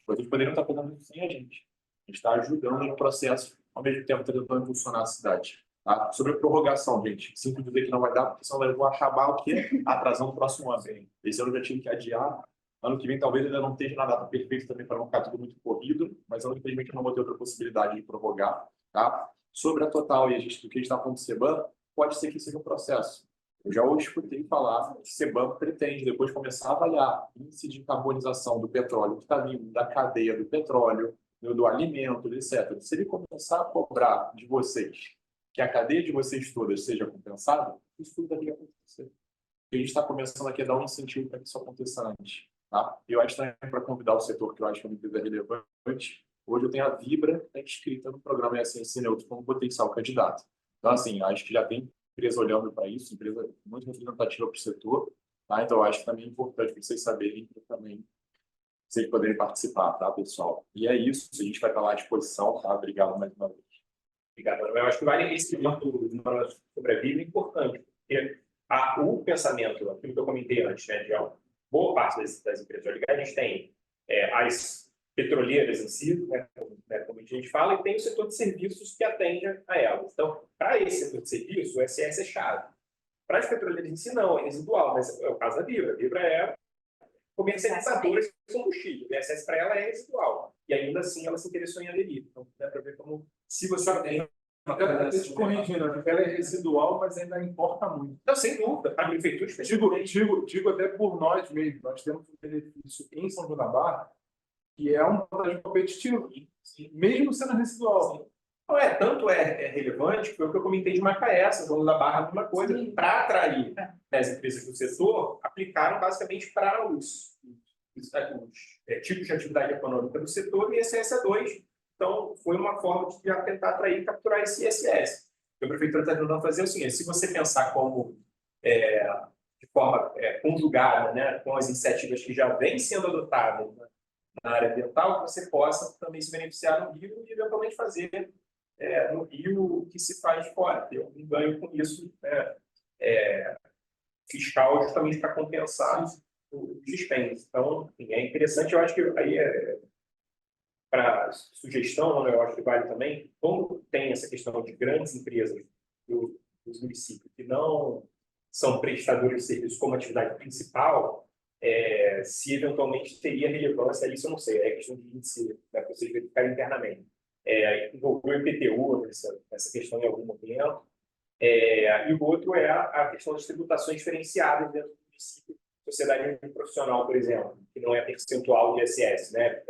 Vocês poderiam estar fazendo isso sem a gente. A gente está ajudando no processo, ao mesmo tempo tentando impulsionar a cidade. Tá? Sobre a prorrogação, gente, sinto dizer que não vai dar, porque senão eu vou acabar o quê? Atrasando o próximo ano. Esse ano eu já tive que adiar. Ano que vem talvez ainda não esteja na data perfeita também para não ficar tudo muito corrido, mas infelizmente não vou ter outra possibilidade de prorrogar. Tá? Sobre a Total e o que a gente está falando do CBAM, pode ser que seja um processo. Eu já escutei falar que o CBAM pretende depois começar a avaliar o índice de carbonização do petróleo que está vindo da cadeia do petróleo, do alimento, etc. Se ele começar a cobrar de vocês que a cadeia de vocês todas seja compensada, isso tudo deve acontecer. A gente está começando aqui a dar um incentivo para que isso aconteça antes. Tá? Eu acho também para convidar o setor, que eu acho que é uma empresa relevante, hoje eu tenho a Vibra inscrita no programa SNC Neutro como potencial candidato. Então, assim, acho que já tem empresa olhando para isso, empresa muito representativa para o setor. Tá? Então, eu acho que também é importante vocês saberem também, vocês poderem participar, tá, pessoal? E é isso, a gente vai estar lá à disposição, tá? Obrigado mais uma vez. Obrigado. Eu acho que vale esse ponto sobre a Bíblia é importante, porque o pensamento, aquilo que eu comentei antes, né, de boa parte das empresas ligadas, a gente tem as petroleiras em si, né, como a gente fala, e tem o setor de serviços que atende a elas. Então, para esse setor de serviço, o SS é chave. Para as petroleiras em si, não, é residual, mas é o caso da Vibra. A Vibra é comercializadora de combustível, o SS para ela é residual. E ainda assim, ela se interessou em aderir. Então, dá para ver como, se você tem Até te corrigindo, ela é residual, mas ainda importa muito. Não, sem dúvida, para a prefeitura Digo até por nós mesmos, nós temos um benefício em São João da Barra, que é uma vantagem competitiva, mesmo sendo residual. Não é, tanto é relevante, que foi o que eu comentei de Macaé, São João da Barra, uma coisa, para atrair as empresas do setor, aplicaram basicamente para os tipos de atividade econômica do setor e ISS2. Então, foi uma forma de tentar atrair e capturar esse ISS. O que a prefeitura está tentando fazer é o seguinte: se você pensar como de forma conjugada, né, com as iniciativas que já vêm sendo adotadas na área ambiental, você possa também se beneficiar no Rio e eventualmente fazer no Rio o que se faz fora, ter um ganho com isso fiscal, justamente para compensar os dispêndios. Então, enfim, é interessante, eu acho que aí para sugestão, eu acho que vale também, como tem essa questão de grandes empresas dos municípios que não são prestadores de serviços como atividade principal, se eventualmente teria relevância, isso eu não sei, é questão de índice, para vocês verificarem internamente. Envolveu o IPTU nessa questão em algum momento, e o outro é a questão das tributações diferenciadas dentro do município, sociedade profissional, por exemplo, que não é percentual de ISS, né?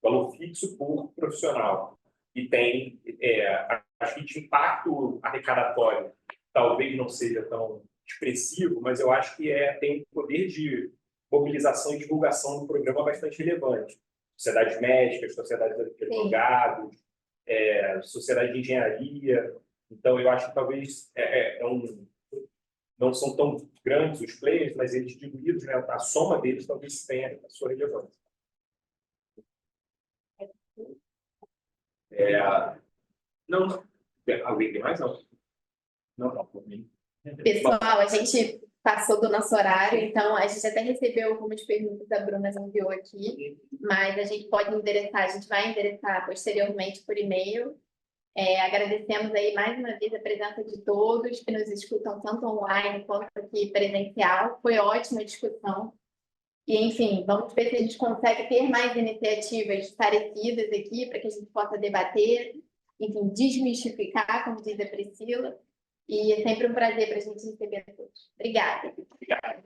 Valor fixo por profissional. E tem, acho que de impacto arrecadatório talvez não seja tão expressivo, mas eu acho que tem um poder de mobilização e divulgação do programa bastante relevante. Sociedades médicas, sociedades de advogados, sociedade de engenharia. Então, eu acho que talvez não são tão grandes os players, mas eles diluídos, né, a soma deles talvez tenha a sua relevância. Não. Alguém tem mais? Não, por mim. Pessoal, a gente passou do nosso horário, então a gente até recebeu algumas perguntas, a Bruna enviou aqui, mas a gente pode endereçar, a gente vai endereçar posteriormente por e-mail. Agradecemos aí mais uma vez a presença de todos que nos escutam tanto online quanto aqui presencial. Foi ótima a discussão. E, enfim, vamos ver se a gente consegue ter mais iniciativas parecidas aqui para que a gente possa debater, enfim, desmistificar, como diz a Priscila. E é sempre um prazer para a gente receber a todos. Obrigada. Obrigado.